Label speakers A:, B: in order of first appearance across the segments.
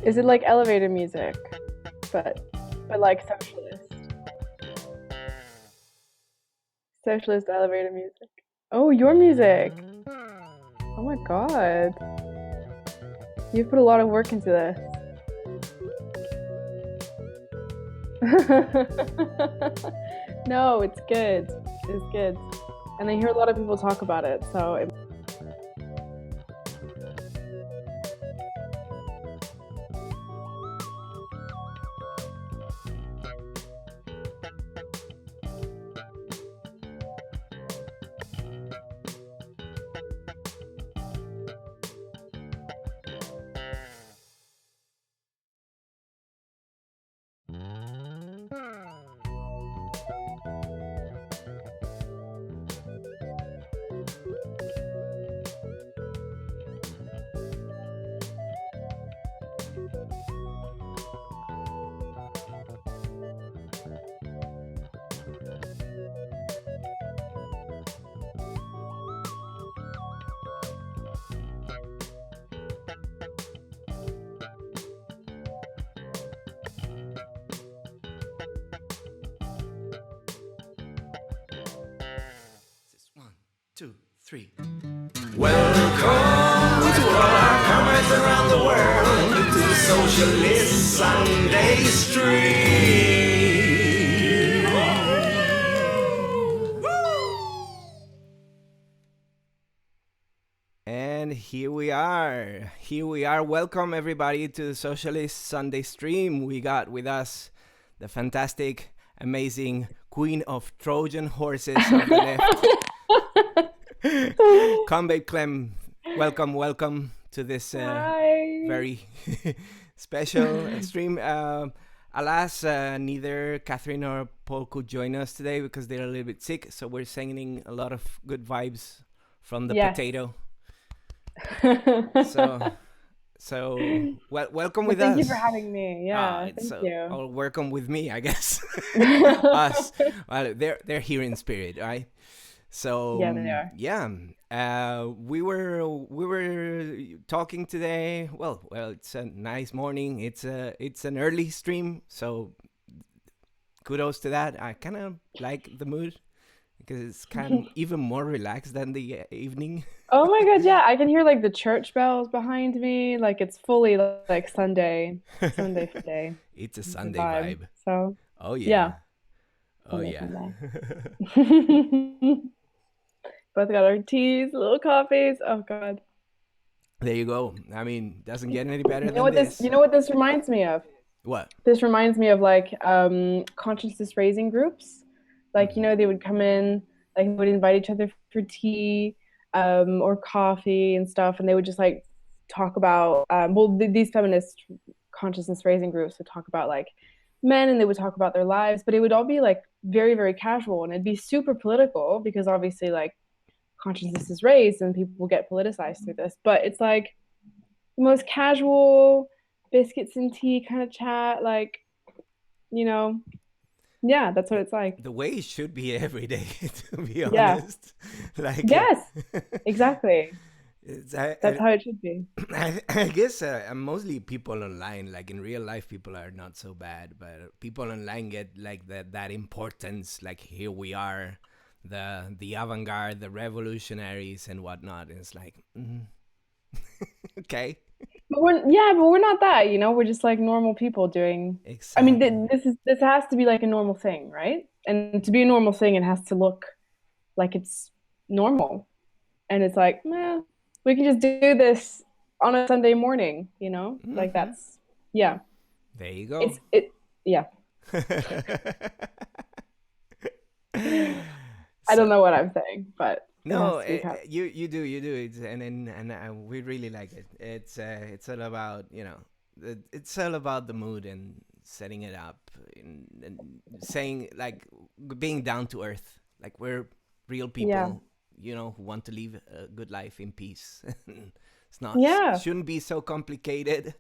A: Is it like elevator music, but like socialist elevator music? Oh, your music. Oh my god, you've put a lot of work into this. No, it's good. It's good, and I hear a lot of people talk about it. So
B: One, two, three.
C: Welcome to all our comrades around the world to the Socialist Sunday Stream.
B: And here we are. Welcome everybody to the Socialist Sunday Stream. We got with us the fantastic, amazing Queen of Trojan Horses of the left. Combabe Clem, welcome to this very special stream. Alas, neither Kathrin or Paul could join us today because they're a little bit sick, so we're sending a lot of good vibes from the potato. So welcome with us.
A: Thank you for having me. Yeah, thank you.
B: Or welcome with me, I guess. Us. Well, they're here in spirit, right? So
A: yeah, they are.
B: Yeah, we were talking today. Well, it's a nice morning. It's an early stream, so kudos to that. I kind of like the mood because it's kind of even more relaxed than the evening.
A: Oh my god, yeah, I can hear like the church bells behind me. Like it's fully like Sunday day.
B: It's a Sunday vibe.
A: So
B: oh yeah.
A: Both got our teas, little coffees. Oh god.
B: There you go. I mean, doesn't get any better
A: You know
B: than
A: what this? You know what this reminds me of?
B: What?
A: This reminds me of like consciousness raising groups. Like they would come in, like they would invite each other for tea, or coffee and stuff, and they would just like talk about these feminist consciousness raising groups would talk about like men, and they would talk about their lives, but it would all be like very, very casual, and it'd be super political because obviously like consciousness is raised and people get politicized through this, but it's like the most casual biscuits and tea kind of chat, like yeah, that's what it's like.
B: The way it should be every day, to be honest. Like
A: yes, exactly. That's how it should be.
B: I guess mostly people online, like in real life, people are not so bad, but people online get like that importance. Like here we are, the avant-garde, the revolutionaries and whatnot. And it's like, okay.
A: But we're not that. We're just like normal people doing.
B: Exactly.
A: I mean, this has to be like a normal thing, right? And to be a normal thing, it has to look like it's normal. And it's like, we can just do this on a Sunday morning, like that's, yeah.
B: There you go.
A: Yeah. I don't know what I'm saying, but
B: no, you do it, and we really like it. It's all about it's all about the mood and setting it up and saying like being down to earth, like we're real people, who want to live a good life in peace. It's not, shouldn't be so complicated,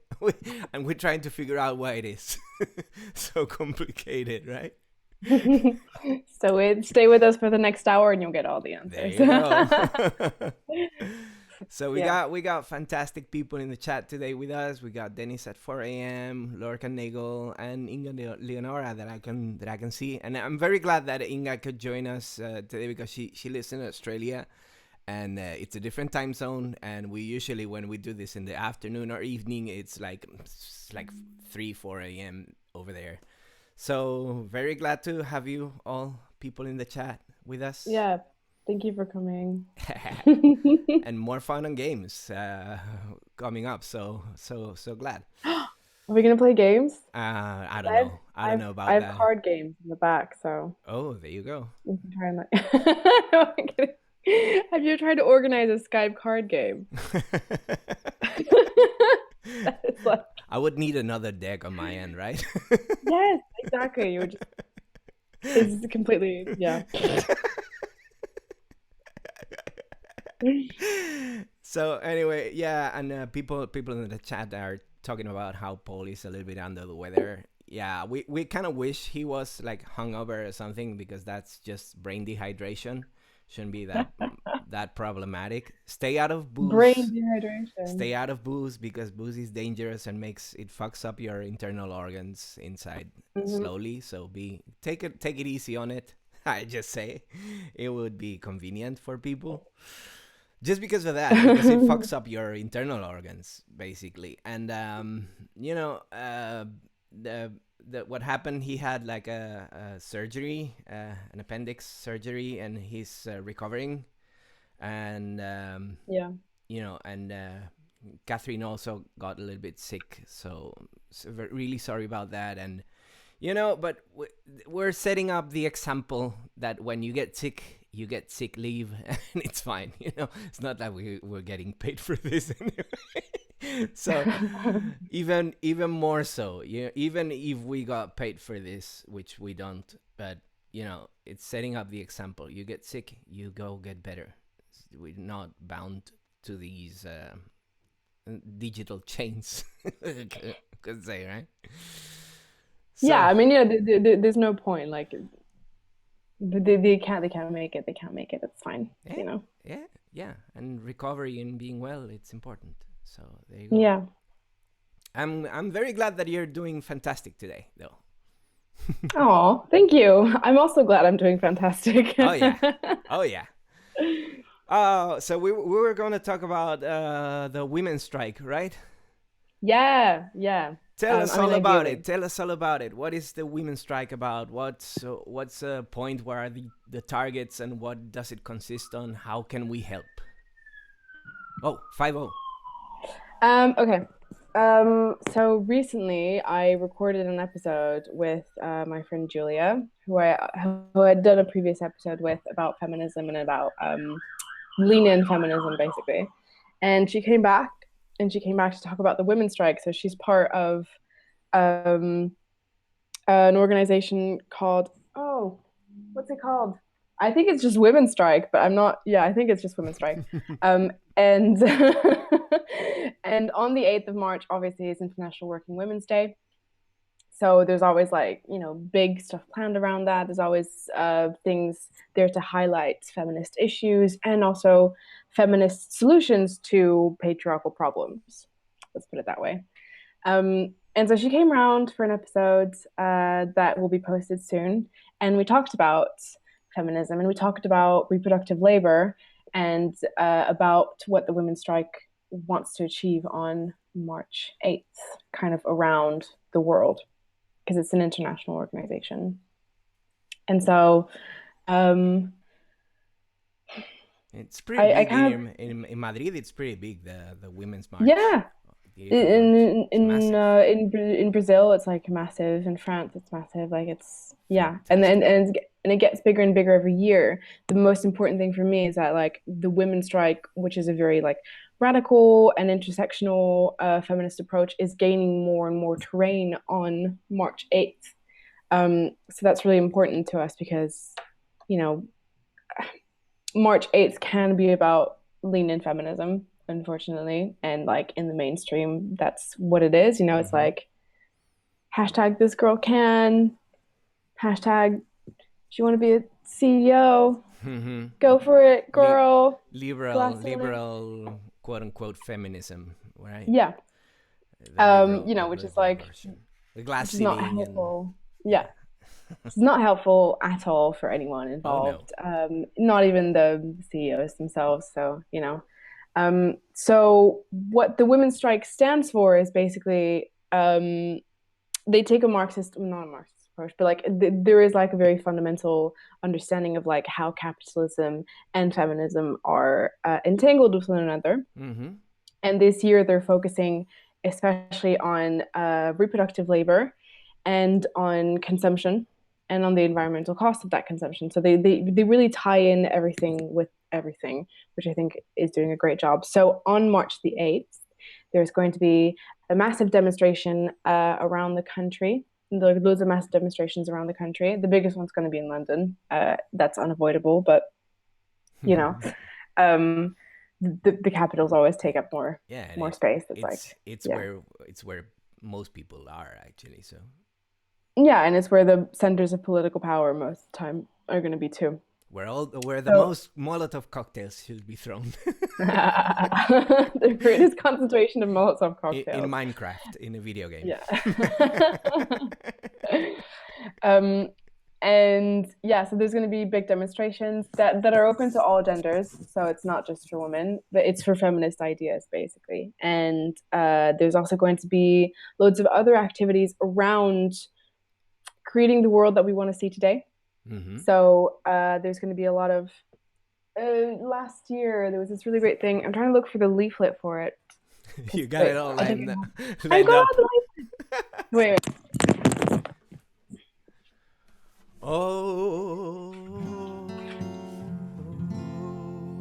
B: and we're trying to figure out why it is so complicated, right?
A: So stay with us for the next hour and you'll get all the answers.
B: There you go. So
A: Yeah.
B: we got fantastic people in the chat today with us. We got Dennis at 4 a.m., Lorca Nagel, and Inga Leonora that I can see. And I'm very glad that Inga could join us today because she lives in Australia, and it's a different time zone. And we usually, when we do this in the afternoon or evening, it's like 3 4 a.m. over there. So very glad to have you all people in the chat with us.
A: Yeah. Thank you for coming.
B: And more fun and games coming up. So glad.
A: Are we gonna play games?
B: I don't know. I don't know about
A: I have
B: that.
A: card games in the back, so
B: Oh, there you go.
A: we can try and like. No, I'm kidding. Have you tried to organize a Skype card game? It's like,
B: I would need another deck on my end, right?
A: yes, exactly. You would just. It's completely yeah.
B: So anyway, yeah, and people in the chat are talking about how Paul is a little bit under the weather. Yeah, we kind of wish he was like hungover or something because that's just brain dehydration. Shouldn't be that problematic. Stay out of booze.
A: Brain dehydration.
B: Stay out of booze because booze is dangerous and fucks up your internal organs inside slowly. So take it easy on it. I just say it would be convenient for people. Just because of that, because it fucks up your internal organs, basically. And what happened? He had like a surgery, an appendix surgery, and he's recovering. And
A: Yeah.
B: and Kathrin also got a little bit sick, so really sorry about that. And but we're setting up the example that when you get sick leave, and it's fine. It's not that we're getting paid for this anyway. So even more so, even if we got paid for this, which we don't, but it's setting up the example. You get sick, you go get better. We're not bound to these digital chains, could say, right? So,
A: yeah, I mean, there's no point. Like, they can't make it. They can't make it. It's fine.
B: Yeah. And recovery and being well, it's important. So there you go.
A: Yeah.
B: I'm very glad that you're doing fantastic today, though.
A: Oh, thank you. I'm also glad I'm doing fantastic.
B: Oh yeah. So we were going to talk about the women's strike, right?
A: Yeah.
B: Tell us all about it. Tell us all about it. What is the women's strike about? What's the point? Where are the targets, and what does it consist on? How can we help? Oh, 5-0.
A: Okay. So recently I recorded an episode with my friend Julia, who I had done a previous episode with about feminism and about lean-in feminism, basically. And she came back to talk about the women's strike. So she's part of an organization called, what's it called? I think it's just Women's Strike, but I'm not. Yeah, I think it's just Women's Strike. And and on the 8th of March, obviously, is International Working Women's Day. So there's always big stuff planned around that. There's always things there to highlight feminist issues and also feminist solutions to patriarchal problems. Let's put it that way. And so she came around for an episode that will be posted soon. And we talked about feminism, and we talked about reproductive labor, and about what the women's strike wants to achieve on March 8th, kind of around the world, because it's an international organization. And so
B: it's pretty big in Madrid. It's pretty big, the women's march.
A: Yeah. In Brazil, it's like massive. In France, it's massive. Like, it's and it gets bigger and bigger every year. The most important thing for me is that the women's strike, which is a very radical and intersectional feminist approach, is gaining more and more terrain on March 8th. So that's really important to us because March 8th can be about lean-in feminism, unfortunately, and in the mainstream, that's what it is. It's hashtag this girl can, hashtag she want to be a CEO, go for it, girl.
B: Liberal quote unquote feminism, right?
A: Yeah.
B: The
A: You know, which is
B: liberal
A: like,
B: version. The glass
A: which is not
B: ceiling
A: helpful.
B: and
A: Yeah. It's not helpful at all for anyone
B: oh no.
A: involved, not even the CEOs themselves. So, you know, so what the women's strike stands for is basically they take a Marxist, not a Marxist approach, but like there is like a very fundamental understanding of like how capitalism and feminism are entangled with one another.
B: Mm-hmm.
A: And this year they're focusing especially on reproductive labor and on consumption and on the environmental cost of that consumption. So they really tie in everything with everything, which I think is doing a great job. So on March the 8th, there's going to be a massive demonstration around the country. There are loads of massive demonstrations around the country. The biggest one's going to be in London. That's unavoidable, but you know, um, the capitals always take up more space.
B: It's
A: yeah.
B: where most people are actually. So
A: yeah, and it's where the centers of political power most of the time are going to be too.
B: Where the most Molotov cocktails should be thrown.
A: The greatest concentration of Molotov cocktails
B: in Minecraft, in a video game.
A: Yeah. And yeah, so there's going to be big demonstrations that are open to all genders. So it's not just for women, but it's for feminist ideas, basically. And there's also going to be loads of other activities around creating the world that we want to see today. Mm-hmm. So there's going to be a lot of... last year, there was this really great thing. I'm trying to look for the leaflet for it.
B: You got it all lined up.
A: I got the leaflet. Wait.
B: Oh,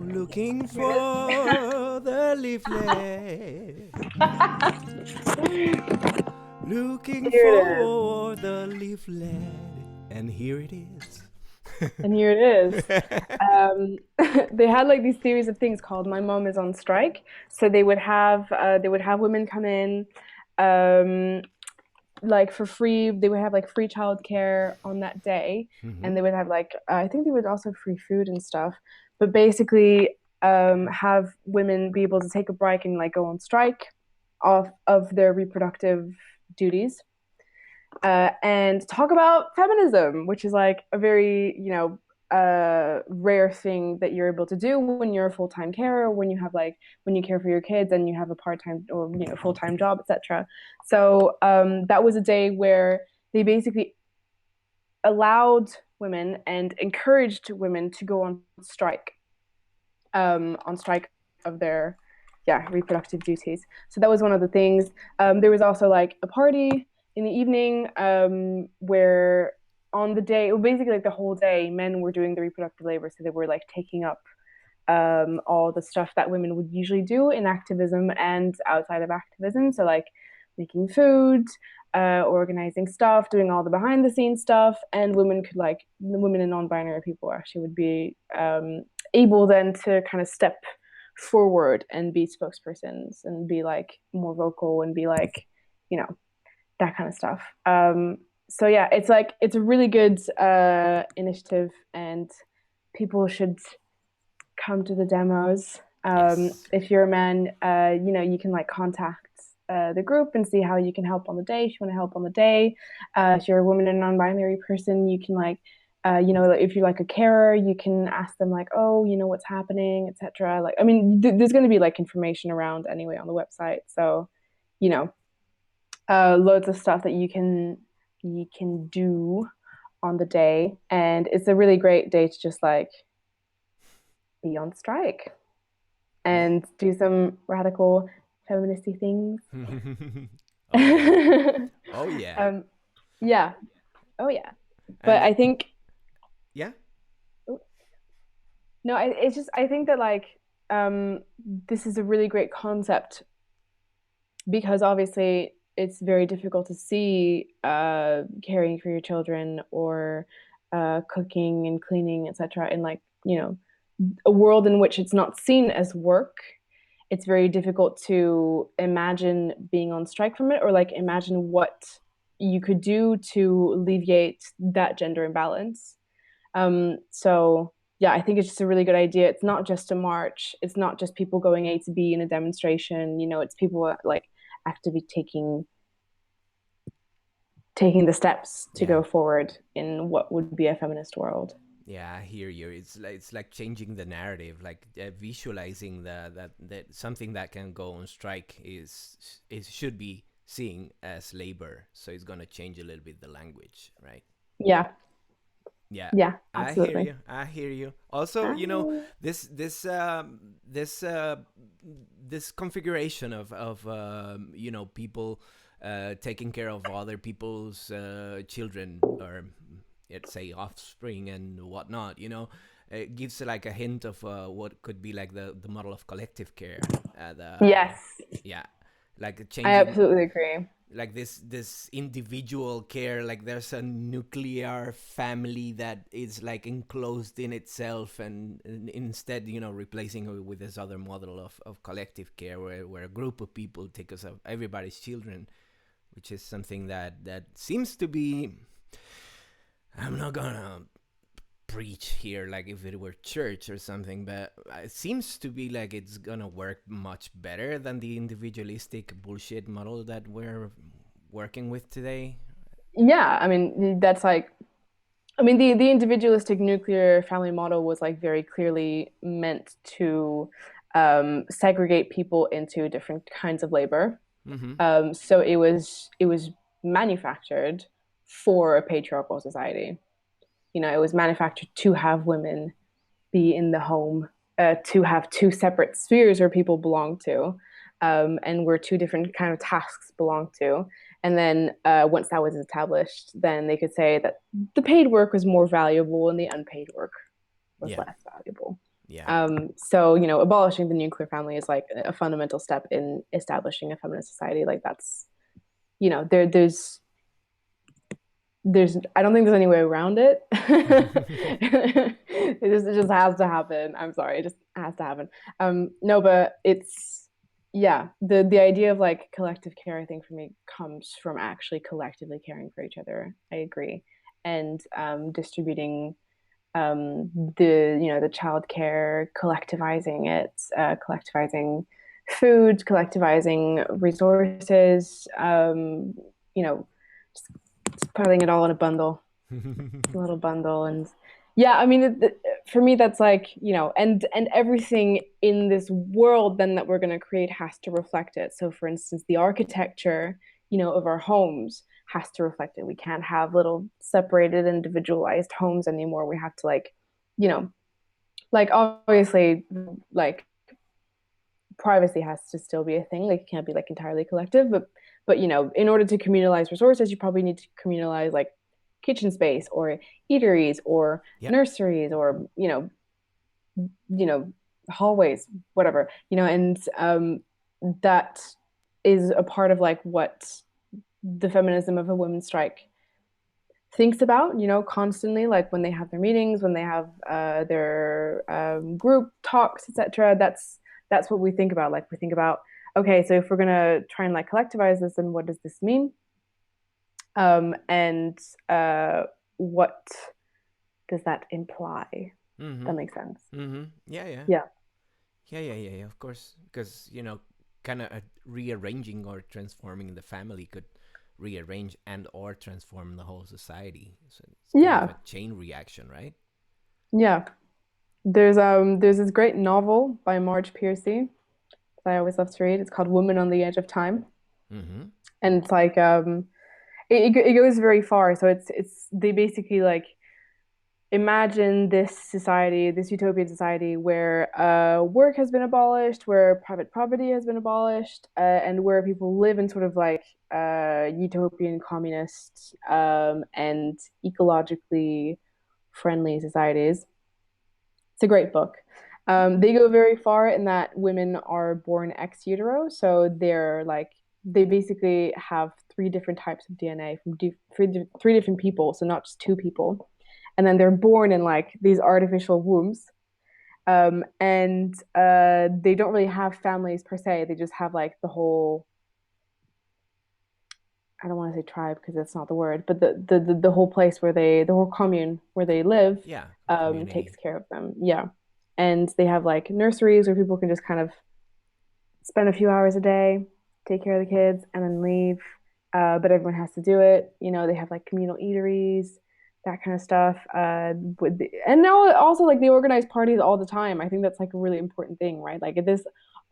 B: looking for the leaflet. Looking for the leaflet. And here it is.
A: And here it is. They had like these series of things called "My Mom is on Strike." So they would have women come in, like for free. They would have like free childcare on that day, mm-hmm. and they would have like I think they would also have free food and stuff. But basically, have women be able to take a break and like go on strike of their reproductive duties. And talk about feminism, which is like a very, rare thing that you're able to do when you're a full-time carer, when you care for your kids and you have a part-time or full-time job, etc. So that was a day where they basically allowed women and encouraged women to go on strike of their reproductive duties. So that was one of the things. There was also like a party in the evening, where on the day, basically like the whole day, men were doing the reproductive labor. So they were like taking up all the stuff that women would usually do in activism and outside of activism. So like making food, organizing stuff, doing all the behind the scenes stuff. And women and non-binary people actually would be able then to kind of step forward and be spokespersons and be like more vocal and be like, that kind of stuff. So yeah, it's a really good initiative, and people should come to the demos. Yes. If you're a man, you can like contact the group and see how you can help on the day. If you want to help on the day, if you're a woman and non-binary person, you can like, if you're like a carer, you can ask them like, oh, what's happening, etc. Like, I mean, there's going to be like information around anyway on the website. So, loads of stuff that you can do on the day, and it's a really great day to just like be on strike and do some radical feministy things.
B: Oh yeah.
A: Yeah. Oh yeah. But I think.
B: Yeah.
A: No, I think that like this is a really great concept, because obviously it's very difficult to see caring for your children or cooking and cleaning, etc. in like, a world in which it's not seen as work. It's very difficult to imagine being on strike from it, or like imagine what you could do to alleviate that gender imbalance. So yeah, I think it's just a really good idea. It's not just a march. It's not just people going A to B in a demonstration. It's people like actively taking the steps to
B: Yeah.
A: go forward in what would be a feminist world.
B: Yeah, I hear you. It's like changing the narrative, like visualizing that something that can go on strike is should be seen as labor. So it's gonna change a little bit the language, right?
A: Yeah,
B: Yeah,
A: yeah,
B: I hear
A: absolutely.
B: you. I hear you. Also, this this configuration of people taking care of other people's children, or let's say offspring and whatnot. It gives like a hint of what could be like the model of collective care.
A: Yes,
B: Yeah, like
A: I
B: changing,
A: absolutely agree.
B: like this individual care, like there's a nuclear family that is like enclosed in itself, and instead replacing it with this other model of collective care, where a group of people take care of everybody's children, which is something that seems to be, I'm not gonna preach here like if it were church or something, but it seems to be like it's gonna work much better than the individualistic bullshit model that we're working with today.
A: Yeah, I mean that's like, I mean the individualistic nuclear family model was like very clearly meant to segregate people into different kinds of labor.
B: Mm-hmm.
A: So it was manufactured for a patriarchal society. It was manufactured to have women be in the home, to have two separate spheres where people belong to, and where two different kind of tasks belong to. And then once that was established, then they could say that the paid work was more valuable and the unpaid work was
B: Yeah.
A: less valuable.
B: Yeah.
A: So abolishing the nuclear family is like a fundamental step in establishing a feminist society. Like that's there's I don't think there's any way around it. It just has to happen. I'm sorry, it just has to happen. No, but it's yeah, the idea of like collective care, I think for me comes from actually collectively caring for each other. I agree, and distributing the child care, collectivizing it, collectivizing food, collectivizing resources. You know, just putting it all in a little bundle, and yeah, I mean, for me, that's like and everything in this world then that we're going to create has to reflect it. So, for instance, the architecture, of our homes has to reflect it. We can't have little separated, individualized homes anymore. We have to like obviously, like privacy has to still be a thing. Like it can't be like entirely collective, but in order to communalize resources, you probably need to communalize like kitchen space or eateries or
B: Yep.
A: nurseries or hallways, whatever, and that is a part of like what the feminism of a women's strike thinks about, constantly, like when they have their meetings, when they have their group talks, etc. That's what we think about. Like we think about, okay, so if we're gonna try and like collectivize this, then what does this mean? And what does that imply?
B: Mm-hmm.
A: That makes sense.
B: Mm-hmm. Yeah. Yeah.
A: Yeah.
B: Yeah. Of course, because kind of rearranging or transforming the family could rearrange and or transform the whole society. So it's kind
A: Yeah.
B: of a chain reaction, right?
A: Yeah. There's this great novel by Marge Piercy that I always love to read. It's called Woman on the Edge of Time.
B: Mm-hmm.
A: And it's like it goes very far. So it's they basically like imagine this society, this utopian society where work has been abolished, where private property has been abolished, and where people live in sort of like utopian communist and ecologically friendly societies. It's a great book. They go very far in that women are born ex utero, so they basically have three different types of DNA from three different people, so not just two people, and then they're born in like these artificial wombs, and they don't really have families per se. They just have like the whole I don't want to say tribe because that's not the word, but the whole place where the whole commune where they live,
B: Yeah,
A: takes
B: community.
A: care of them. Yeah. And they have like nurseries where people can just kind of spend a few hours a day, take care of the kids, and then leave. But everyone has to do it. They have like communal eateries, that kind of stuff. And now also like they organize parties all the time. I think that's like a really important thing, right? Like this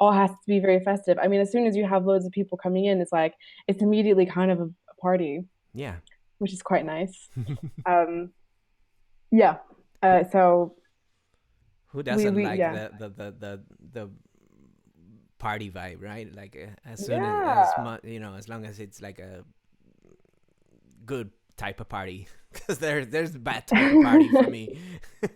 A: all has to be very festive. I mean, as soon as you have loads of people coming in, it's immediately kind of a party,
B: Yeah.
A: which is quite nice. Um, yeah.
B: who
A: So
B: who doesn't
A: we
B: like
A: yeah.
B: the party vibe, right? Like as soon as
A: Yeah.
B: much, as long as it's like a good type of party, because there's a bad type of party for me.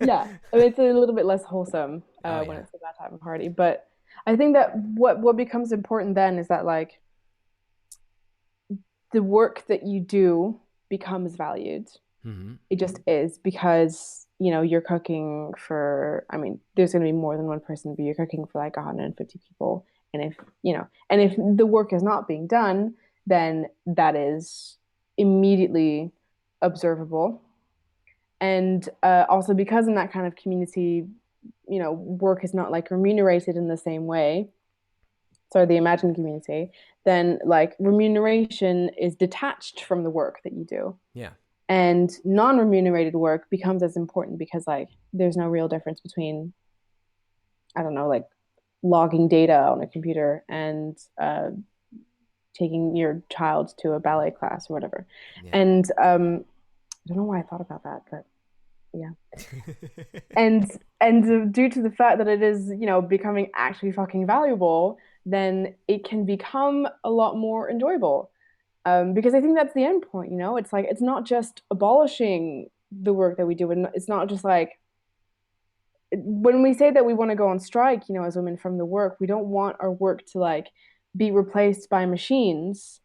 A: Yeah, I mean, it's a little bit less wholesome
B: Oh
A: when
B: yeah.
A: it's a bad time of party. But I think that what becomes important then is that like the work that you do becomes valued.
B: Hmm.
A: It just is because you're cooking for. I mean, there's going to be more than one person, but you're cooking for like 150 people, and if the work is not being done, then that is immediately observable. And also because in that kind of community, work is not like remunerated in the same way. So the imagined community, then like remuneration is detached from the work that you do.
B: Yeah.
A: And non-remunerated work becomes as important because like there's no real difference between, I don't know, like logging data on a computer and taking your child to a ballet class or whatever.
B: Yeah.
A: And I don't know why I thought about that, but yeah. And due to the fact that it is becoming actually fucking valuable, then it can become a lot more enjoyable, because I think that's the end point. It's like it's not just abolishing the work that we do, and it's not just like when we say that we want to go on strike, as women from the work, we don't want our work to like be replaced by machines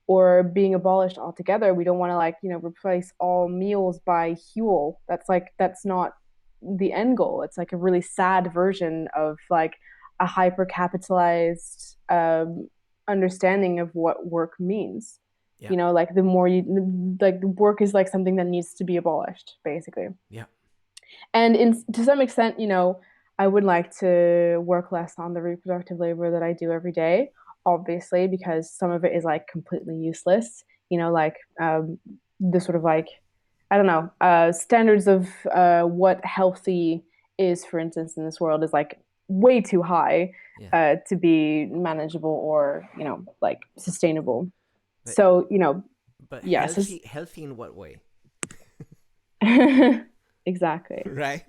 A: or being abolished altogether. We don't want to like, replace all meals by Huel. That's not the end goal. It's like a really sad version of like a hyper capitalized understanding of what work means.
B: Yeah.
A: Like the more you like the work is like something that needs to be abolished, basically.
B: Yeah.
A: And to some extent, I would like to work less on the reproductive labor that I do every day, obviously, because some of it is like completely useless. Like the sort of like, I don't know, standards of what healthy is, for instance, in this world is like way too high
B: Yeah.
A: to be manageable or, like sustainable.
B: But
A: So,
B: but
A: yes,
B: healthy in what way?
A: exactly.
B: Right.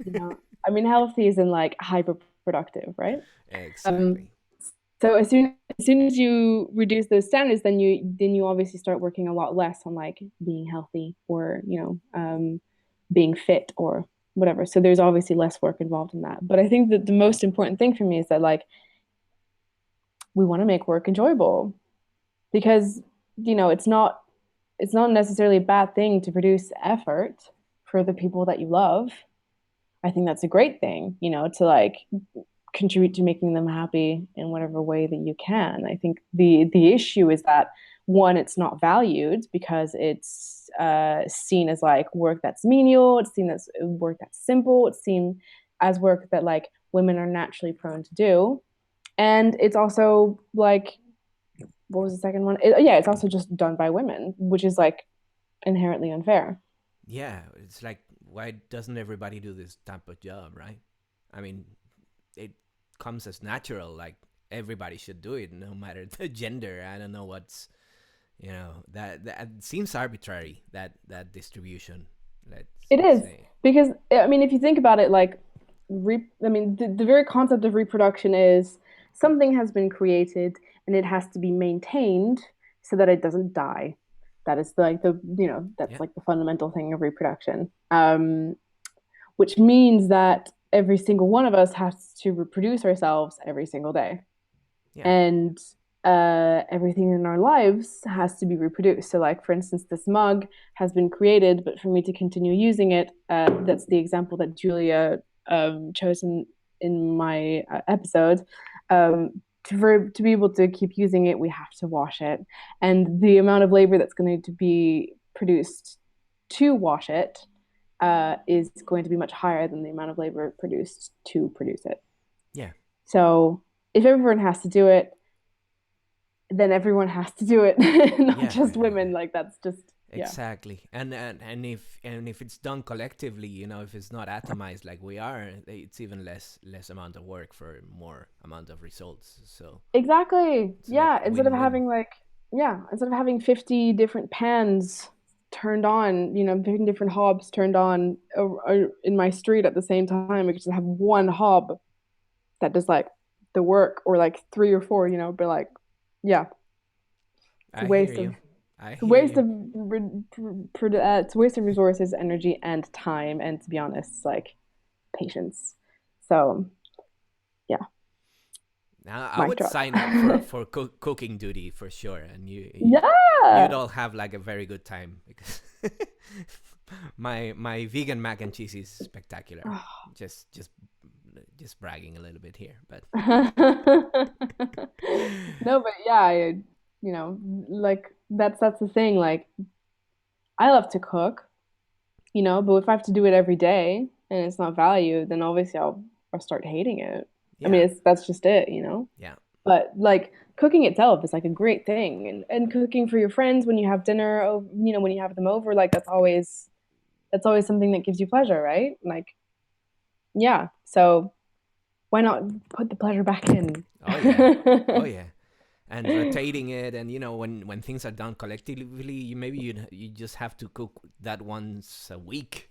A: I mean, healthy is in like hyper productive, right? Um,
B: Exactly.
A: so as soon as you reduce those standards, then you obviously start working a lot less on like being healthy or being fit or whatever. So there's obviously less work involved in that. But I think that the most important thing for me is that like we want to make work enjoyable because it's not necessarily a bad thing to produce effort for the people that you love. I think that's a great thing, to like contribute to making them happy in whatever way that you can. I think the issue is that one, it's not valued because it's seen as like work that's menial. It's seen as work that's simple. It's seen as work that like women are naturally prone to do, and it's also like what was the second one? Yeah, it's also just done by women, which is like inherently unfair.
B: Yeah. It's like, why doesn't everybody do this type of job, right? I mean, it comes as natural. Like everybody should do it, no matter the gender. I don't know what's that seems arbitrary, that distribution. Let's
A: It is
B: say.
A: because I mean, if you think about it, like, I mean, the very concept of reproduction is something has been created and it has to be maintained so that it doesn't die. That is like that's
B: Yeah.
A: like the fundamental thing of reproduction. Which means that every single one of us has to reproduce ourselves every single day,
B: Yeah.
A: and everything in our lives has to be reproduced. So, like for instance, this mug has been created, but for me to continue using it, that's the example that Julia chose in my episode. to be able to keep using it, we have to wash it, and the amount of labor that's going to be produced to wash it is going to be much higher than the amount of labor produced to produce it.
B: Yeah.
A: So if everyone has to do it, then everyone has to do it, not just women. Like that's just
B: exactly. And if it's done collectively, you know, if it's not atomized like we are, it's even less amount of work for more amount of results. So
A: exactly, yeah.
B: like
A: Instead of
B: win-win.
A: having 50 different pans turned on, 50 different hobs turned on in my street at the same time, we could just have one hob that does like the work, or like 3 or 4, but like, yeah, it's a
B: I hear
A: waste
B: you.
A: of
B: I
A: it's a
B: hear
A: waste
B: you.
A: of it's a waste of resources, energy, and time, and to be honest, like patience. So yeah,
B: Now I
A: mic
B: would
A: drop.
B: sign up for cooking duty for sure, and you'd
A: Yeah.
B: all have like a very good time because my vegan mac and cheese is spectacular. Just bragging a little bit here, but
A: No, but yeah, like that's the thing. Like I love to cook, but if I have to do it every day and it's not valued, then obviously I'll start hating it. I mean,
B: yeah,
A: that's just it.
B: yeah,
A: But like cooking itself is like a great thing, and cooking for your friends when you have dinner, when you have them over, like that's always something that gives you pleasure, right? Like, yeah. So why not put the pleasure back in?
B: oh yeah, oh yeah. And rotating it, and you know, when things are done collectively, maybe you just have to cook that once a week,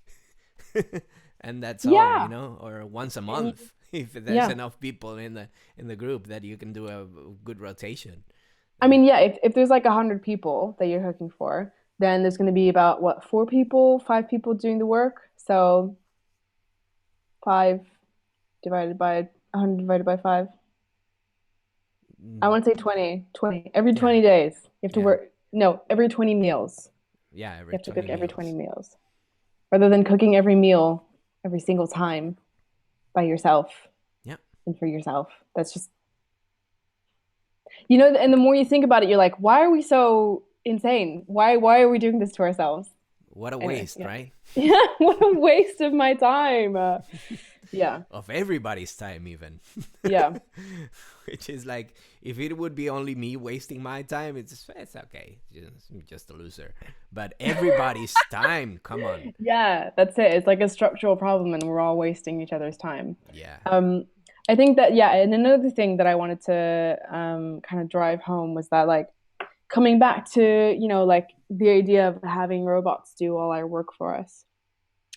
B: and that's all, you
A: Yeah.
B: know, or once a
A: And
B: month if there's
A: yeah.
B: enough people in the group that you can do a good rotation.
A: I mean, yeah, if there's like 100 people that you're cooking for, then there's going to be about what, 4 people, 5 people doing the work. So 5 divided by 100 divided by 5. I
B: Mm,
A: want to say 20. 20. Every
B: yeah,
A: 20 days, you have to
B: yeah,
A: work. No, every 20 meals.
B: yeah.
A: You
B: Every
A: have to
B: 20
A: cook every 20
B: meals.
A: meals. Rather than cooking every meal every single time by yourself
B: Yeah.
A: and for yourself. That's just, and the more you think about it, you're like, why are we so insane? Why are we doing this to ourselves?
B: What a
A: Anyway,
B: waste,
A: yeah.
B: right?
A: Yeah, what a waste of my time. Yeah,
B: Of everybody's time, even.
A: yeah.
B: Which is like, if it would be only me wasting my time, it's okay. Just a loser. But everybody's time, come on.
A: Yeah, that's it. It's like a structural problem, and we're all wasting each other's time.
B: Yeah.
A: Um, I think that, yeah, and another thing that I wanted to kind of drive home was that, like, coming back to, like the idea of having robots do all our work for us.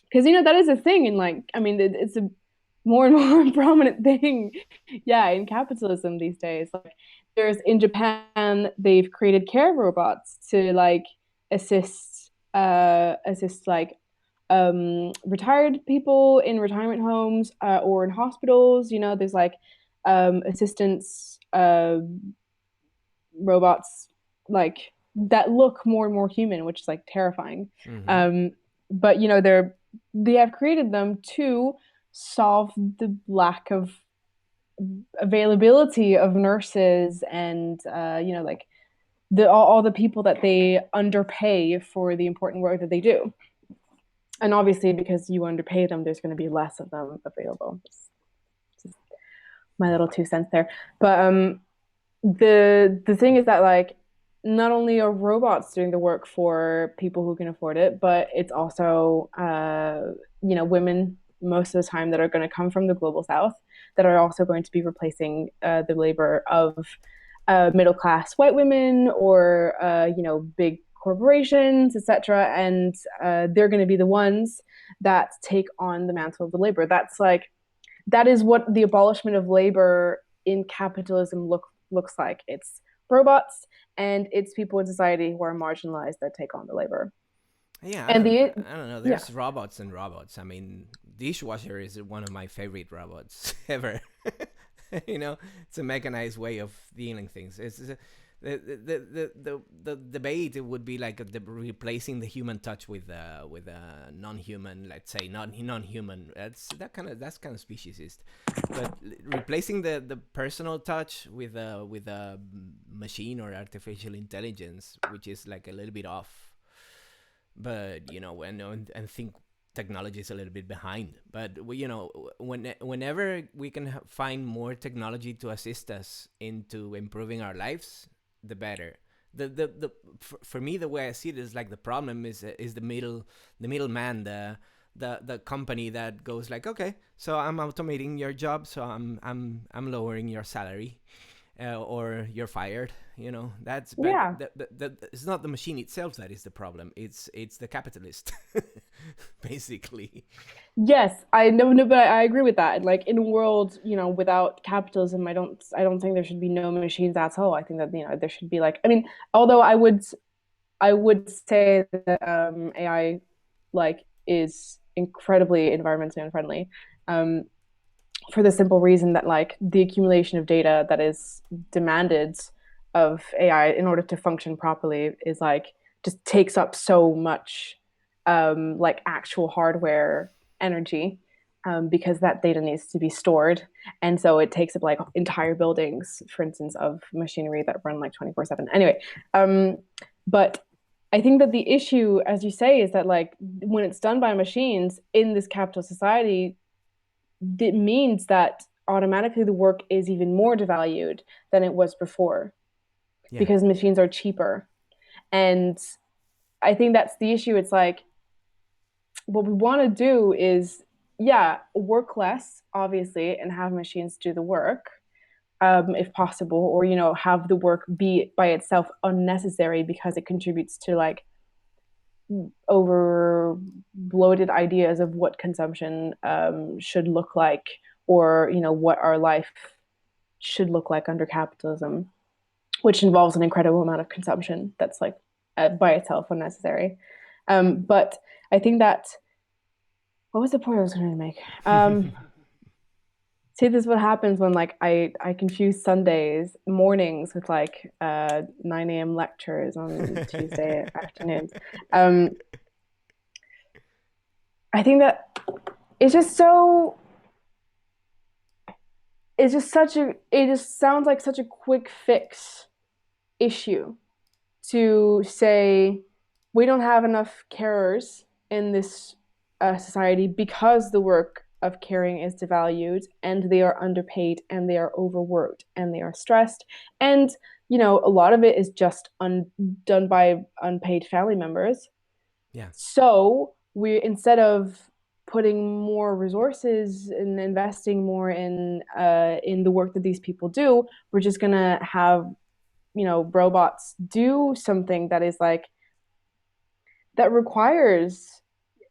A: Because, that is a thing, and like, I mean, it's a more and more prominent thing, yeah, in capitalism these days. Like, in Japan, they've created care robots to like assist like retired people in retirement homes, or in hospitals. There's like assistance robots like that look more and more human, which is like terrifying.
B: Mm-hmm.
A: But they have created them to solve the lack of availability of nurses, and like all the people that they underpay for the important work that they do. And obviously, because you underpay them, there's going to be less of them available. Just my little 2 cents there. But the thing is that, like, not only are robots doing the work for people who can afford it, but it's also women most of the time that are going to come from the global south that are also going to be replacing the labor of middle class white women, or big corporations, etc. And they're going to be the ones that take on the mantle of the labor. That is what the abolishment of labor in capitalism looks like. It's robots, and it's people in society who are marginalized that take on the labor.
B: Yeah,
A: And
B: I don't know.
A: yeah,
B: There's robots and robots. I mean, dishwasher is one of my favorite robots ever. You know, it's a mechanized way of dealing things. The debate, it would be like replacing the human touch with a non-human, let's say non-human. That's kind of speciesist, but replacing the personal touch with a machine or artificial intelligence, which is like a little bit off. But and think technology is a little bit behind. But whenever we can find more technology to assist us into improving our lives, the better. For me, the way I see it is like the problem is the middleman, the company that goes like, okay, so I'm automating your job, so I'm lowering your salary, or you're fired. That's but
A: Yeah.
B: it's not the machine itself that is the problem. It's the capitalist, basically.
A: Yes, I know, no, but I agree with that. Like in a world, without capitalism, I don't think there should be no machines at all. I think that, there should be like, I mean, although I would say that AI like is incredibly environmentally unfriendly. Um, for the simple reason that like the accumulation of data that is demanded of AI in order to function properly is like just takes up so much like actual hardware energy, because that data needs to be stored, and so it takes up like entire buildings, for instance, of machinery that run like 24/7. Anyway, but I think that the issue, as you say, is that like when it's done by machines in this capital society, it means that automatically the work is even more devalued than it was before,
B: Yeah.
A: because machines are cheaper. And I think that's the issue. It's like what we want to do is, yeah, work less, obviously, and have machines do the work, if possible, or have the work be by itself unnecessary because it contributes to like over bloated ideas of what consumption should look like, or what our life should look like under capitalism, which involves an incredible amount of consumption that's like by itself unnecessary. But I think that, what was the point I was going to make? See, this is what happens when like I confuse Sundays mornings with like 9 a.m. lectures on Tuesday afternoons. I think that it's just so it just sounds like such a quick fix issue to say we don't have enough carers in this society because the work of caring is devalued, and they are underpaid, and they are overworked, and they are stressed, and a lot of it is just done by unpaid family members.
B: Yeah.
A: So we, instead of putting more resources and investing more in the work that these people do, we're just gonna have robots do something that is like that requires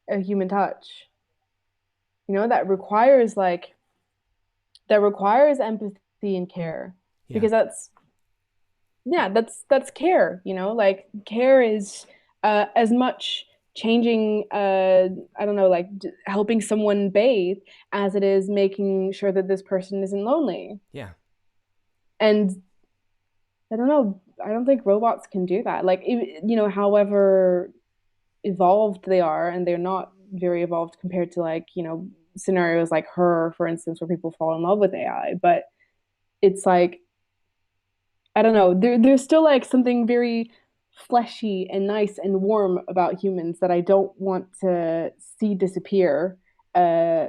A: a human touch. That requires empathy and care,
B: Yeah.
A: because that's care. Like care is as much changing, I don't know, like helping someone bathe as it is making sure that this person isn't lonely.
B: Yeah.
A: And I don't know, I don't think robots can do that. Like however evolved they are, and they're not very evolved compared to like scenarios like Her, for instance, where people fall in love with AI. But it's like, I don't know, there's still like something very fleshy and nice and warm about humans that I don't want to see disappear, uh,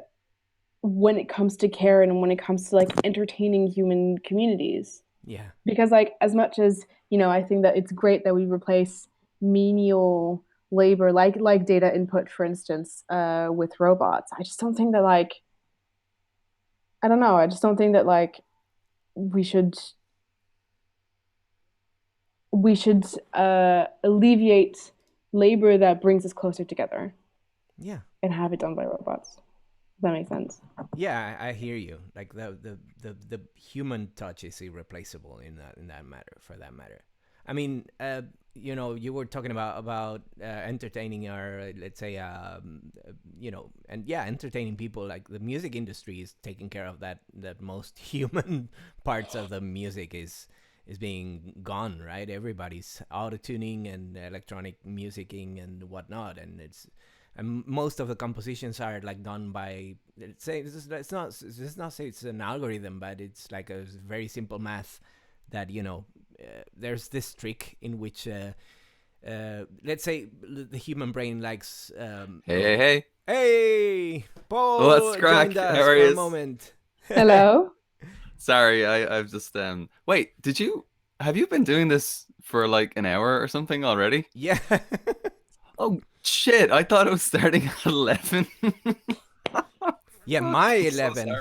A: when it comes to care and when it comes to like entertaining human communities.
B: Yeah.
A: Because like as much as I think that it's great that we replace menial labor, like data input, for instance, with robots. I just don't think that like, I don't know, I just don't think that like we should alleviate labor that brings us closer together
B: Yeah.
A: and have it done by robots. Does that make sense?
B: Yeah, I hear you. Like the human touch is irreplaceable in that matter. For that matter, I mean, you were talking about entertaining our, let's say, and yeah, entertaining people. Like the music industry is taking care of that most human parts of the music is being gone, right? Everybody's auto-tuning and electronic musicking and whatnot, and most of the compositions are like done by, let's not say it's an algorithm, but it's like a very simple math that there's this trick in which let's say the human brain likes hey, Paul
D: What's crack?
B: joined us
D: How are
B: for a
D: yous?
B: moment.
A: Hello.
D: Sorry, I've just wait, have you been doing this for like an hour or something already?
B: Yeah.
D: Oh shit, I thought it was starting at 11.
B: Yeah, my
D: I'm so
B: 11.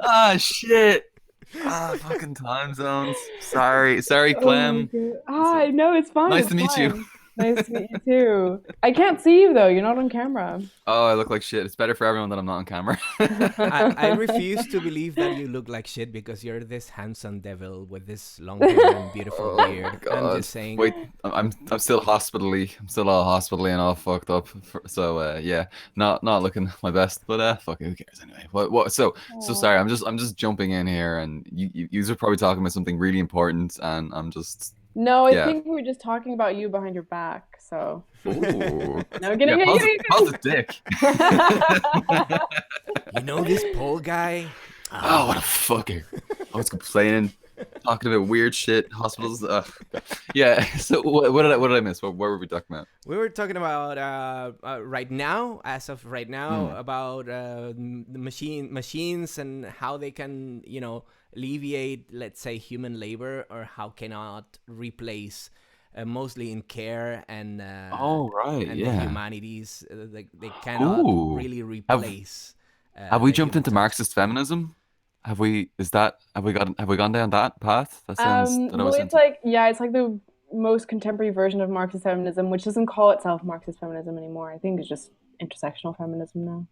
D: Ah shit. Fucking time zones. Sorry,
A: Oh
D: Clem.
A: my God. Hi, no, it's fine.
D: Nice
A: It's
D: to meet you.
A: fine. Nice to meet you too. I can't see you though. You're not on camera.
D: Oh, I look like shit. It's better for everyone that I'm not on camera.
B: I refuse to believe that you look like shit because you're this handsome devil with this long hair and beautiful
D: Oh
B: beard.
D: God.
B: I'm just saying.
D: Wait, I'm still hospitally. I'm still all hospitally and all fucked up. So yeah, not looking my best. But fuck it, who cares anyway? What? So sorry. I'm just jumping in here, and you are probably talking about something really important, and I'm just
A: No, I
D: yeah.
A: think we were just talking about you behind your back. So.
D: Ooh.
A: No, kidding,
D: Yeah,
A: kidding,
D: how's the dick?
B: You know this Paul guy?
D: Oh, what a fucker! I was complaining, talking about weird shit, hospitals. Yeah. So what did I miss? What were we talking about?
B: We were talking about right now, as of right now, about the machines and how they can, alleviate, let's say, human labor, or how cannot replace, mostly in care and
D: Oh right,
B: and the
D: yeah.
B: humanities. They cannot really replace.
D: Have we
B: the
D: jumped
B: human
D: into
B: touch.
D: Marxist feminism? Have we gone down that path? That sounds that I
A: Well,
D: was
A: it's
D: into.
A: like, yeah, it's like the most contemporary version of Marxist feminism, which doesn't call itself Marxist feminism anymore. I think it's just intersectional feminism now.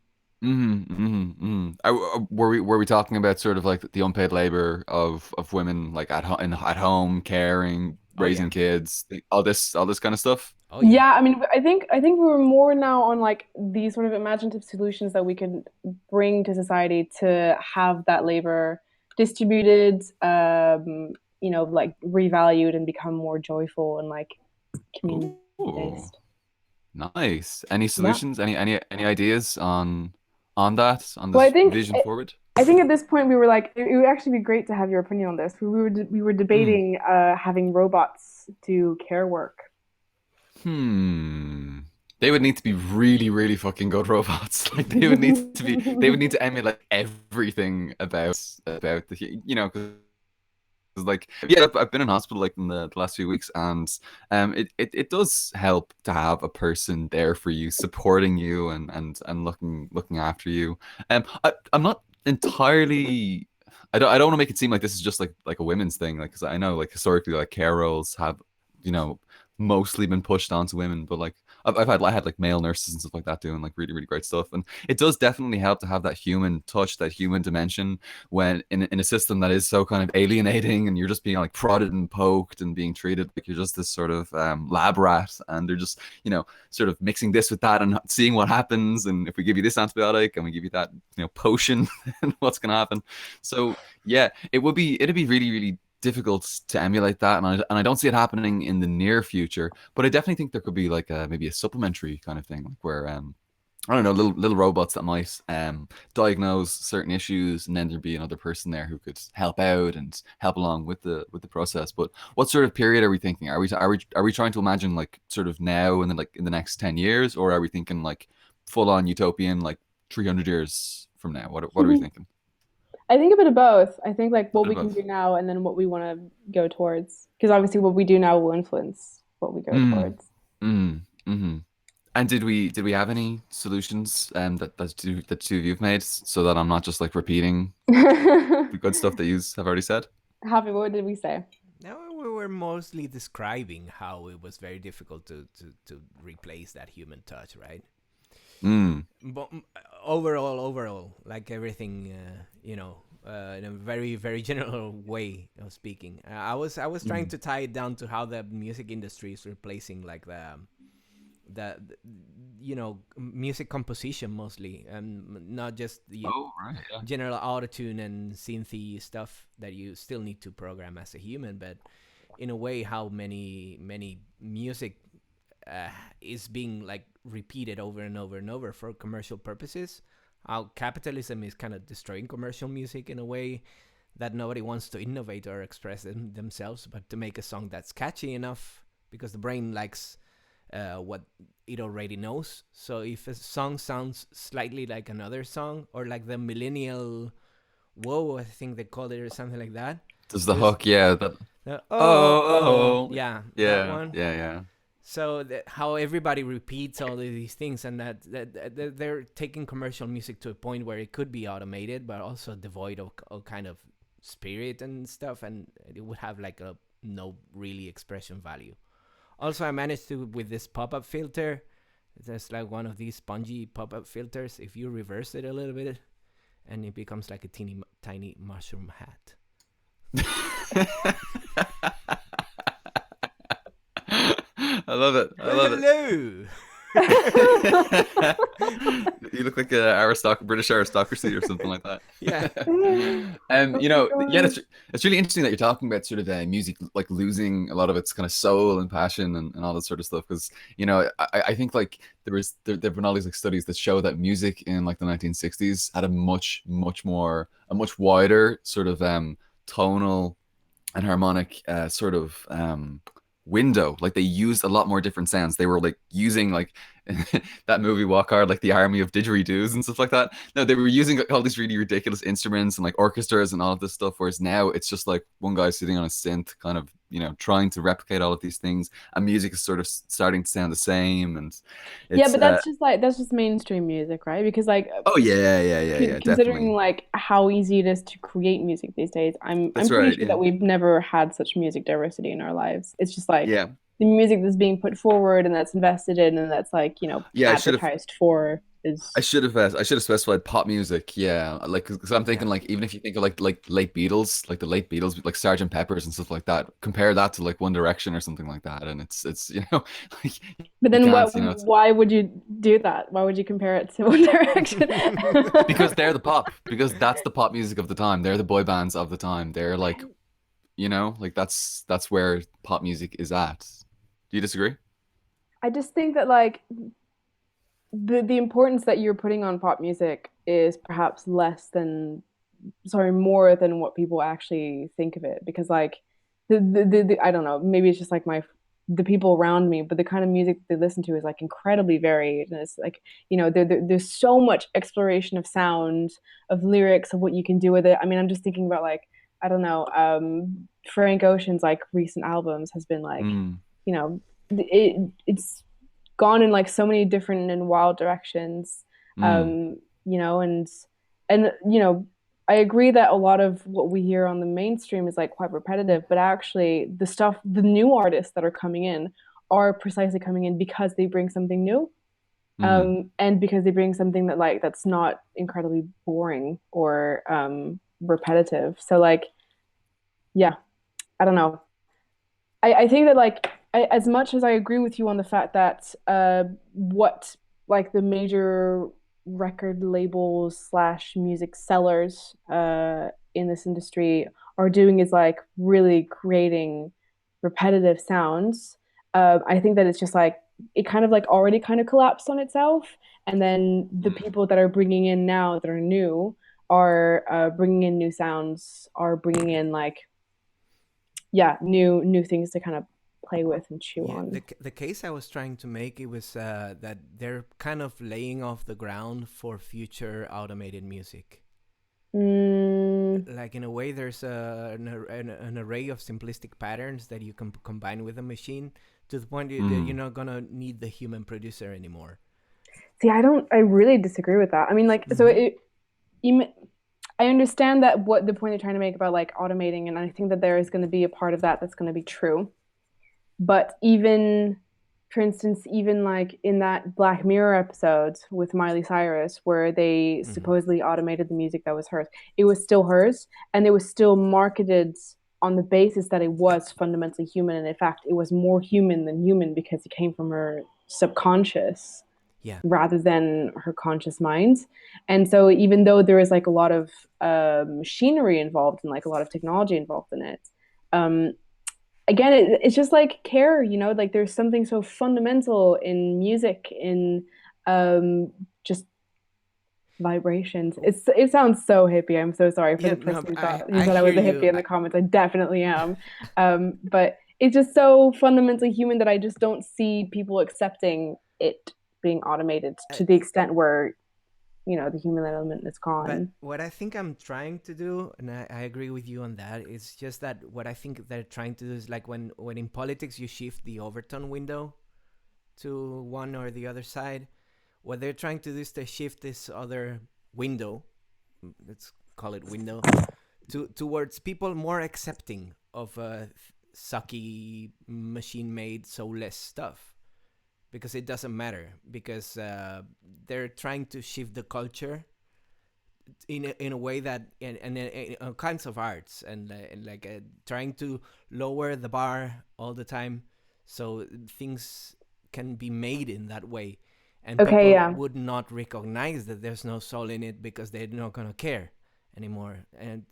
D: Were we talking about sort of like the unpaid labor of women, like at home, caring,
B: Oh yeah.
D: raising kids, all this kind of stuff?
B: Oh yeah.
A: Yeah, I mean, I think we were more now on like these sort of imaginative solutions that we can bring to society to have that labor distributed, like revalued and become more joyful and like community
D: Ooh,
A: based.
D: nice. Any
A: Yeah.
D: solutions? Any ideas on that, on
A: Well, I
D: this
A: think
D: vision forward?
A: I think at this point we were like, it would actually be great to have your opinion on this. We were
D: Mm.
A: debating having robots do care work.
D: They would need to be really, really fucking good robots. Like they would need to emulate everything about the, because like yeah, I've been in hospital like in the last few weeks, and it does help to have a person there for you, supporting you and looking after you. I'm not entirely. I don't want to make it seem like this is just like a women's thing, like because I know like historically like care roles have you know mostly been pushed onto women, but like I had like male nurses and stuff like that doing like really really great stuff, and it does definitely help to have that human touch, that human dimension when in a system that is so kind of alienating, and you're just being like prodded and poked and being treated like you're just this sort of lab rat, and they're just sort of mixing this with that and seeing what happens, and if we give you this antibiotic and we give you that potion, and what's gonna happen. So yeah, it'd be really really difficult to emulate that, and I don't see it happening in the near future, but I definitely think there could be like maybe a supplementary kind of thing, like where I don't know, little robots that might diagnose certain issues, and then there'd be another person there who could help out and help along with the process. But what sort of period are we thinking? Are we trying to imagine like sort of now and then like in the next 10 years, or are we thinking like full on utopian like 300 years from now? What are we thinking?
A: I think a bit of both. I think like
D: A
A: what
D: bit
A: we
D: of
A: can
D: both.
A: do now and then what we want to go towards. Because obviously what we do now will influence what we go
D: Mm,
A: towards.
D: mm. And did we have any solutions that two of you've made, so that I'm not just like repeating the good stuff that you have already said?
A: Happy, what did we say?
B: Now we were mostly describing how it was very difficult to replace that human touch, right?
D: Mm.
B: But overall, like everything, in a very, very general way of speaking. I was trying to tie it down to how the music industry is replacing like music composition mostly, and not just the
D: Oh, right. Yeah.
B: general autotune and synthy stuff that you still need to program as a human, but in a way how many music is being like repeated over and over and over for commercial purposes. How capitalism is kind of destroying commercial music in a way that nobody wants to innovate or express themselves, but to make a song that's catchy enough, because the brain likes what it already knows. So if a song sounds slightly like another song, or like the millennial whoa, I think they called it, or something like that.
D: Does the hook, yeah.
B: Yeah, that
D: Yeah,
B: one.
D: yeah.
B: So how everybody repeats all of these things, and that they're taking commercial music to a point where it could be automated, but also devoid of kind of spirit and stuff, and it would have like a no really expression value. Also, I managed to, with this pop-up filter, there's like one of these spongy pop-up filters. If you reverse it a little bit, and it becomes like a tiny mushroom hat.
D: I love it.
B: Hello.
D: You look like a British aristocracy or something like that.
B: Yeah.
D: It's really interesting that you're talking about sort of music like losing a lot of its kind of soul and passion and all that sort of stuff, because I think like there've been all these like studies that show that music in like the 1960s had a much wider sort of tonal and harmonic sort of window. Like they used a lot more different sounds. They were like using like that movie Walk Hard, like the army of didgeridoos and stuff like that. No, they were using all these really ridiculous instruments and like orchestras and all of this stuff, whereas now it's just like one guy sitting on a synth kind of trying to replicate all of these things, and music is sort of starting to sound the same. And
A: yeah, but that's just mainstream music, right? Because like
D: yeah,
A: considering
D: definitely.
A: like how easy it is to create music these days, I'm
D: That's
A: pretty
D: right,
A: sure
D: yeah.
A: that we've never had such music diversity in our lives. It's just like
D: Yeah.
A: the music that's being put forward and that's invested in and that's like advertised for is.
D: I should have specified pop music. Yeah, like because I'm thinking like even if you think of like late Beatles, like the late Beatles, like Sergeant Pepper's and stuff like that, compare that to like One Direction or something like that, and it's like
A: But
D: you
A: then
D: can't,
A: why would you do that? Why would you compare it to One Direction?
D: because they're the pop, because that's the pop music of the time. They're the boy bands of the time. They're like, like that's where pop music is at. Do you disagree?
A: I just think that like the importance that you're putting on pop music is perhaps more than what people actually think of it, because like the I don't know, maybe it's just like the people around me, but the kind of music they listen to is like incredibly varied, and it's like there's so much exploration of sound, of lyrics, of what you can do with it. I mean, I'm just thinking about like I don't know, Frank Ocean's like recent albums has been like it's gone in like so many different and wild directions. And I agree that a lot of what we hear on the mainstream is like quite repetitive, but actually the new artists that are coming in are precisely coming in because they bring something new. And because they bring something that's not incredibly boring or repetitive. So like, yeah, I don't know. I think that like as much as I agree with you on the fact that what like the major record labels / music sellers in this industry are doing is like really creating repetitive sounds. I think that it's just like it kind of like already kind of collapsed on itself, and then the people that are bringing in now that are new are bringing in new sounds, are bringing in like new things to kind of play with and chew on.
B: The case I was trying to make, it was that they're kind of laying off the ground for future automated music. Like in a way, there's an array of simplistic patterns that you can combine with a machine to the point that you're not gonna need the human producer anymore.
A: See, I really disagree with that. I mean, like, so I understand that what the point you're trying to make about like automating, and I think that there is going to be a part of that that's going to be true. But even, for instance, even like in that Black Mirror episode with Miley Cyrus, where they supposedly automated the music that was hers, it was still hers, and it was still marketed on the basis that it was fundamentally human, and in fact, it was more human than human because it came from her subconscious
B: Yeah.
A: rather than her conscious mind. And so even though there is like a lot of machinery involved and like a lot of technology involved in it, um, again, it's just like care, you know, like there's something so fundamental in music, in just vibrations. It sounds so hippie. I'm so sorry for
B: Yeah,
A: the
B: no,
A: person who
B: I
A: thought I
B: hear
A: was a
B: you.
A: hippie in the comments. I definitely am. But it's just so fundamentally human that I just don't see people accepting it being automated to the extent where, you know, the human element is
B: But
A: gone.
B: what I think I'm trying to do, and I agree with you on that, is just that what I think they're trying to do is like when in politics you shift the overton window to one or the other side, what they're trying to do is to shift this other window, let's call it window, towards people more accepting of sucky, machine-made, soulless stuff. Because it doesn't matter. Because they're trying to shift the culture in a way that in all kinds of arts and like trying to lower the bar all the time so things can be made in that way and
A: Okay,
B: people
A: yeah.
B: would not recognize that there's no soul in it because they're not gonna care anymore. And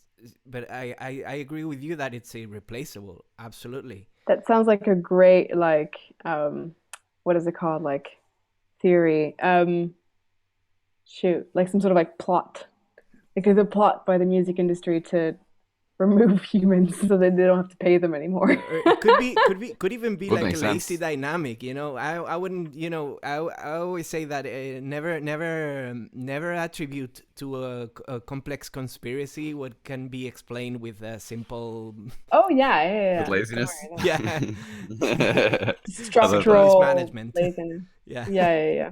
B: but I agree with you that it's irreplaceable, absolutely.
A: That sounds like a great like what is it called? Like theory. Shoot, like some sort of like plot. Like there's a plot by the music industry to remove humans so that they don't have to pay them anymore.
B: Or it could even be
D: Would
B: like
D: make
B: a lazy
D: sense.
B: dynamic, you know. I wouldn't, you know, I always say that never attribute to a complex conspiracy what can be explained with a simple
A: Oh yeah, yeah, yeah,
D: With
A: yeah. Don't
D: laziness.
A: worry.
B: yeah.
D: I love
B: Simple
D: that.
A: Structural
B: mismanagement.
A: laziness.
B: Yeah.
A: Yeah, yeah, yeah.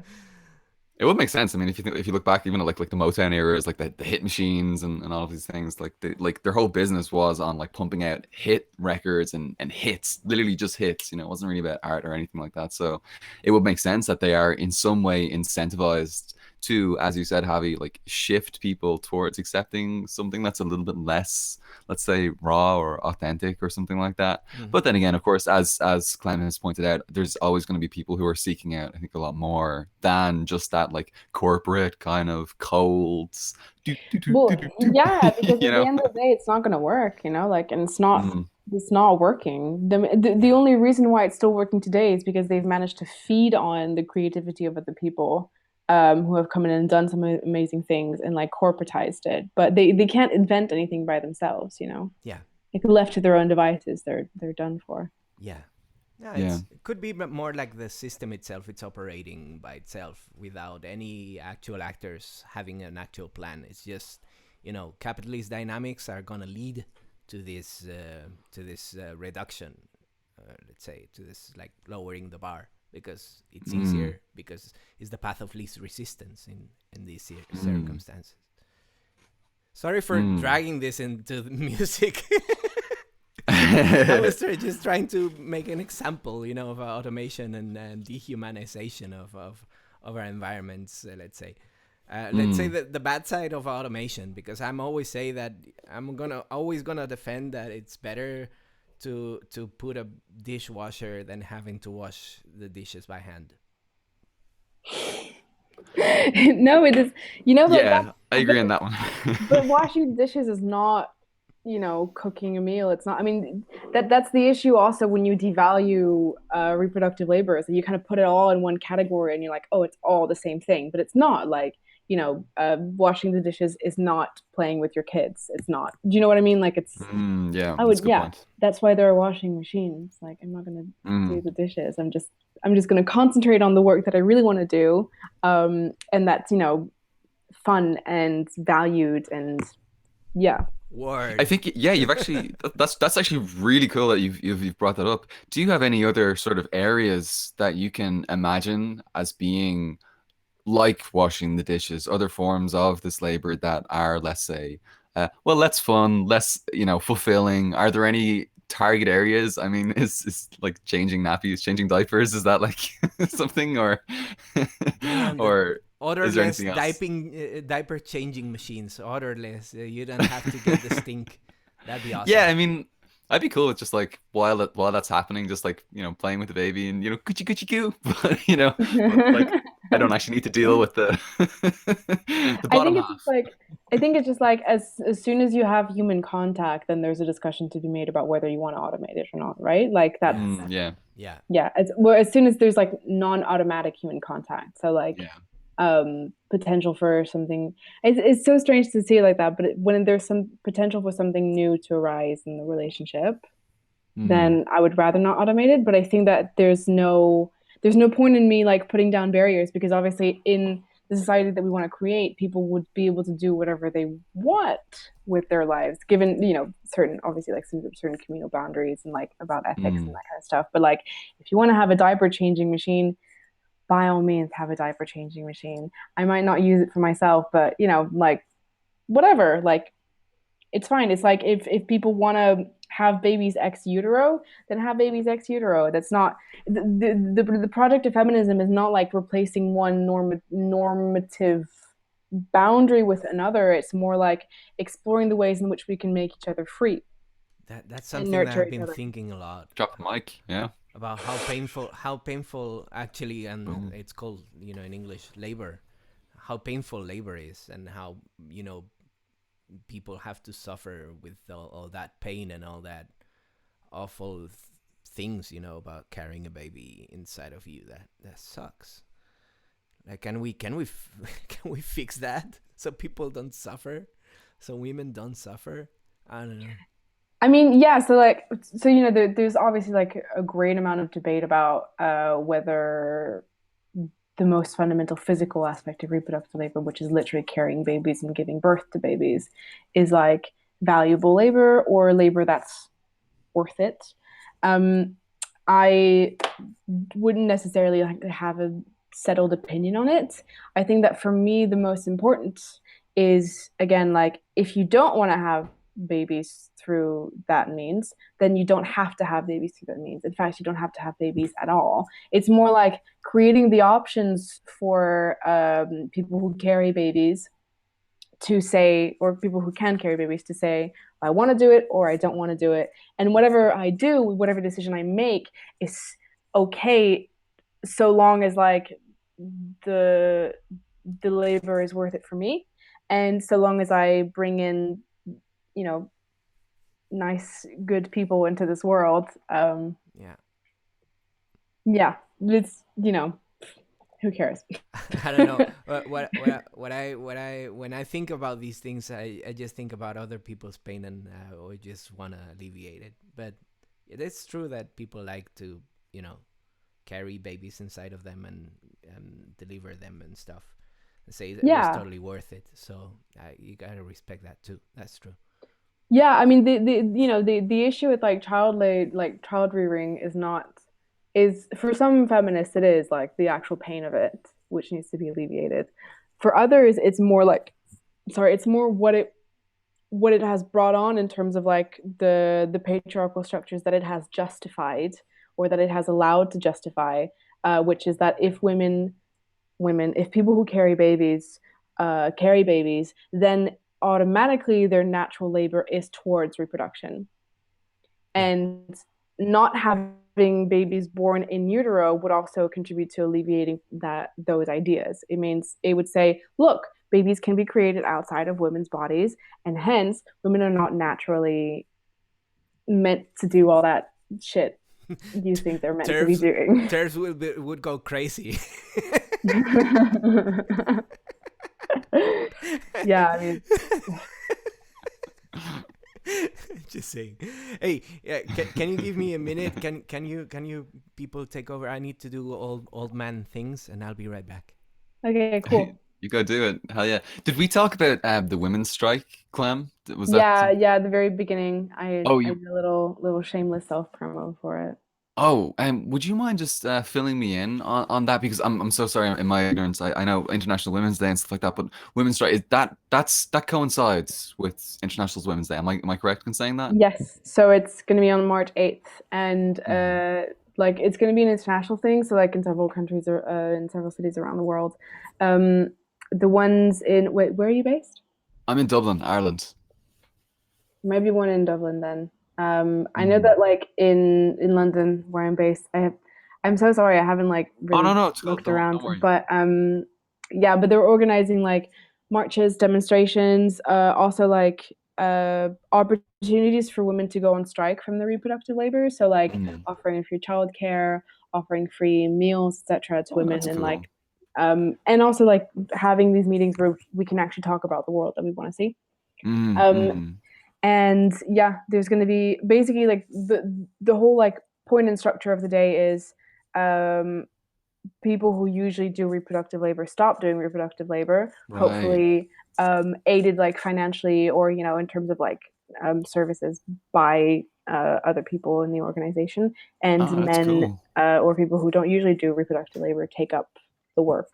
D: It would make sense. I mean, if you look back even at like the Motown eras, like the hit machines and all of these things, like their whole business was on like pumping out hit records and hits, literally just hits. You know, it wasn't really about art or anything like that. So it would make sense that they are in some way incentivized to, as you said, Javi, like shift people towards accepting something that's a little bit less, let's say, raw or authentic or something like that.
B: Mhm.
D: But then again, of course, as Clem has pointed out, there's always going to be people who are seeking out, I think, a lot more than just that like corporate kind of cold,
A: Well, yeah, because
D: you
A: at the
D: know.
A: end of the day, it's not going to work, you know, like, and
D: Mm,
A: it's not working. The
B: Yeah.
A: only reason why it's still working today is because they've managed to feed on the creativity of other people, who have come in and done some amazing things and like corporatized it. But they can't invent anything by themselves, you know.
B: Yeah.
A: Like left to their own devices, they're done for.
B: Yeah. Yeah,
D: yeah.
B: it could be more like the system itself. It's operating by itself without any actual actors having an actual plan. It's just, you know, capitalist dynamics are gonna lead to this reduction. Let's say to this like lowering the bar because it's
D: Mm,
B: easier because it's the path of least resistance in these
D: mm,
B: circumstances. Sorry for
D: mm.
B: dragging this into the music. I was just trying to make an example, you know, of automation and dehumanization of our environments. Let's say
D: Mm.
B: that the bad side of automation, because I'm always say that always gonna defend that it's better to put a dishwasher than having to wash the dishes by hand.
A: No, it is, you know, like
D: Yeah, I
A: but
D: agree on that one.
A: but washing dishes is not, you know, cooking a meal. It's not. I mean, that's the issue also when you devalue reproductive labor is that you kind of put it all in one category and you're like, oh, it's all the same thing, but it's not. Like, you know, washing the dishes is not playing with your kids. It's not. Do you know what I mean? Like, it's.
D: Yeah,
A: I
D: that's
A: would,
D: a good
A: yeah.
D: point.
A: That's why there are washing machines. Like, I'm not gonna do
D: Mm,
A: the dishes. I'm just gonna concentrate on the work that I really want to do, and that's, you know, fun and valued and yeah.
D: I
B: Word.
D: think yeah, you've actually that's actually really cool that you've brought that up. Do you have any other sort of areas that you can imagine as being like washing the dishes, other forms of this labor that are, let's say, well, less fun, less, you know, fulfilling? Are there any target areas? I mean, is like changing nappies, changing diapers, is that like something, or
B: Damn, the
D: or is there
B: odorless
D: anything else?
B: diaper changing machines. Odorless. You don't have to get the stink. That'd be
D: Yeah,
B: awesome.
D: I mean, I'd be cool with just like while that's happening, just like playing with the baby and coochie coochie coo, but like I don't actually need to deal with the the
A: I
D: bottom
A: think it's just
D: half.
A: like I think it's just like as soon as you have human contact, then there's a discussion to be made about whether you want to automate it or not, right? Like that's
B: Yeah,
D: Yeah,
B: yeah,
A: yeah. As soon as there's like non-automatic human contact, so like
D: yeah.
A: potential for something. It's so strange to see it like that, but when there's some potential for something new to arise in the relationship,
D: Mm,
A: then I would rather not automate it. But I think that there's no point in me like putting down barriers because obviously in the society that we want to create, people would be able to do whatever they want with their lives, given certain obviously like some certain communal boundaries and like about ethics and
D: mm.
A: that kind of stuff. But like if you want to have a diaper changing machine, by all means have a diaper changing machine. I might not use it for myself, but like whatever, like it's fine. It's like if people want to have babies ex utero, then have babies ex utero. That's not the project of feminism is not like replacing one normative boundary with another. It's more like exploring the ways in which we can make each other free
B: that's
A: and
B: something that
A: nurture
B: I've
A: each
B: been
A: other.
B: thinking a lot
D: Drop the mic. Yeah.
B: about how painful actually, and
D: Boom.
B: it's called in English labor, how painful labor is, and how people have to suffer with all that pain and all that awful things about carrying a baby inside of you. That sucks. Like, can we can we fix that so people don't suffer, so women don't suffer? I don't know.
A: I mean, yeah, there's obviously like a great amount of debate about whether the most fundamental physical aspect of reproductive labor, which is literally carrying babies and giving birth to babies, is like valuable labor or labor that's worth it. Um, I wouldn't necessarily like have a settled opinion on it. I think that for me, the most important is again, like if you don't want to have babies through that means, then you don't have to have babies through that means. In fact, you don't have to have babies at all. It's more like creating the options for people who carry babies to say, or people who can carry babies to say, I want to do it or I don't want to do it. And whatever I do, whatever decision I make is okay so long as like the the labor is worth it for me. And so long as I bring in, you know, nice, good people into this world,
B: Yeah.
A: yeah, it's, who cares?
B: I don't know. When I think about these things, I just think about other people's pain, and I just want to alleviate it. But it is true that people like to, carry babies inside of them and deliver them and stuff. And say that it was
A: Yeah.
B: totally worth it. So you gotta respect that too. That's true.
A: Yeah, I mean the issue with like child rearing is for some feminists it is like the actual pain of it which needs to be alleviated. For others it's more like it's more what it has brought on in terms of like the patriarchal structures that it has justified or that it has allowed to justify, which is that if if people who carry babies, then automatically their natural labor is towards reproduction.
B: Yeah.
A: And not having babies born in utero would also contribute to alleviating those ideas. It means it would say, look, babies can be created outside of women's bodies, and hence women are not naturally meant to do all that shit you think they're meant to be doing.
B: Terps would go crazy.
A: Yeah, I mean,
B: Just saying. Hey, can you give me a minute? Can you people take over? I need to do old man things, and I'll be right back.
A: okay, cool.
D: You go do it. Hell yeah. Did we talk about the women's strike, Clem? Was that
A: Yeah, at the very beginning,
D: Oh,
A: I
D: you
A: did a little shameless self promo for it.
D: Oh, would you mind just filling me in on that? Because I'm so sorry in my ignorance. I know International Women's Day and stuff like that, but women's strike is that coincides with International Women's Day. Am I correct in saying that?
A: Yes, so it's going to be on March 8th, and
D: Mhm.
A: like it's going to be an international thing. So like in several countries or in several cities around the world. The ones in where are you based?
D: I'm in Dublin, Ireland.
A: Maybe one in Dublin then. I know that like in London where I'm based, I'm so sorry I haven't like
D: Oh
A: really
D: no, it's cool.
A: looked
D: Don't
A: around,
D: worry.
A: but yeah, but they're organizing like marches, demonstrations, also like opportunities for women to go on strike from the reproductive labor. So like
D: Mm.
A: offering free childcare, offering free meals, etc. to
D: Oh,
A: women,
D: that's
A: and
D: cool.
A: like and also like having these meetings where we can actually talk about the world that we want to see. Um,
D: Mm.
A: and yeah, there's going to be basically like the whole like point and structure of the day is um, people who usually do reproductive labor stop doing reproductive labor,
D: Right.
A: hopefully aided like financially or in terms of like services by other people in the organization, and
D: Oh, that's
A: men
D: cool.
A: or people who don't usually do reproductive labor take up the work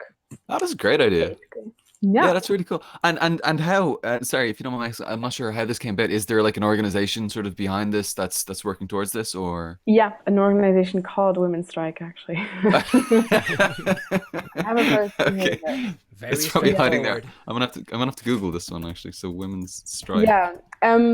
D: That is a great idea.
A: basically.
D: Yeah,
A: Yeah.
D: that's really cool. And how? Sorry, if you don't mind, I'm not sure how this came about. Is there like an organization sort of behind this that's working towards this, or?
A: Yeah, an organization called Women's Strike, actually. I have a person here
D: Okay,
A: that.
B: Very
D: it's probably hiding there.
B: straightforward.
D: I'm gonna have to Google this one actually. So women's strike.
A: Yeah.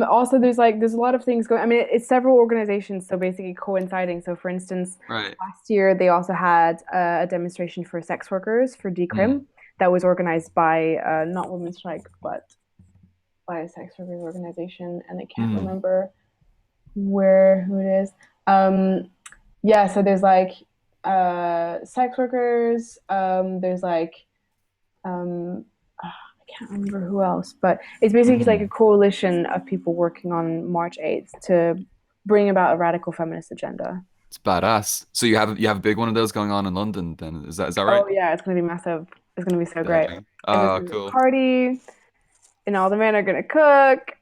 A: Also, there's a lot of things going. I mean, it's several organizations, so basically coinciding. So, for instance,
D: Right.
A: last year they also had a demonstration for sex workers for
D: Mm.
A: decrim that was organized by not Women's Strike, but by a sex workers organization, and I can't
D: Mm.
A: remember who it is. Yeah, so there's like sex workers. There's like I can't remember who else, but it's basically like a
D: Mm.
A: coalition of people working on March 8th to bring about a radical feminist agenda.
D: It's badass. So you have a big one of those going on in London then. Is that right?
A: Oh yeah, it's gonna be massive. It's gonna be so great.
D: Deadly.
A: And there's
D: Oh,
A: gonna be a
D: cool.
A: party, and all the men are gonna cook.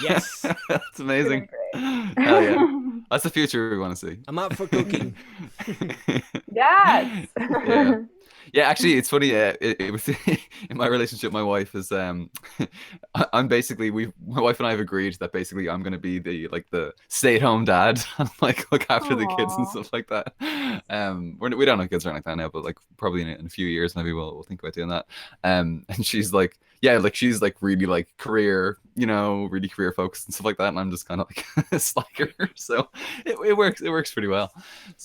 B: Yes,
D: That's
A: It's gonna
D: amazing.
A: be great.
D: Hell yeah. That's the future we want to see.
B: I'm up for cooking.
A: Yes.
D: Yeah. Yeah, actually, it's funny. It was in my relationship. My wife is I'm basically my wife and I have agreed that basically I'm gonna be the stay-at-home dad and like look after the kids and
A: Aw.
D: stuff like that. We don't have kids or anything like that now, but like probably in a few years maybe we'll think about doing that. And she's like, yeah, like she's like really like career, really career focused and stuff like that, and I'm just kind of like a slacker. So it works pretty well.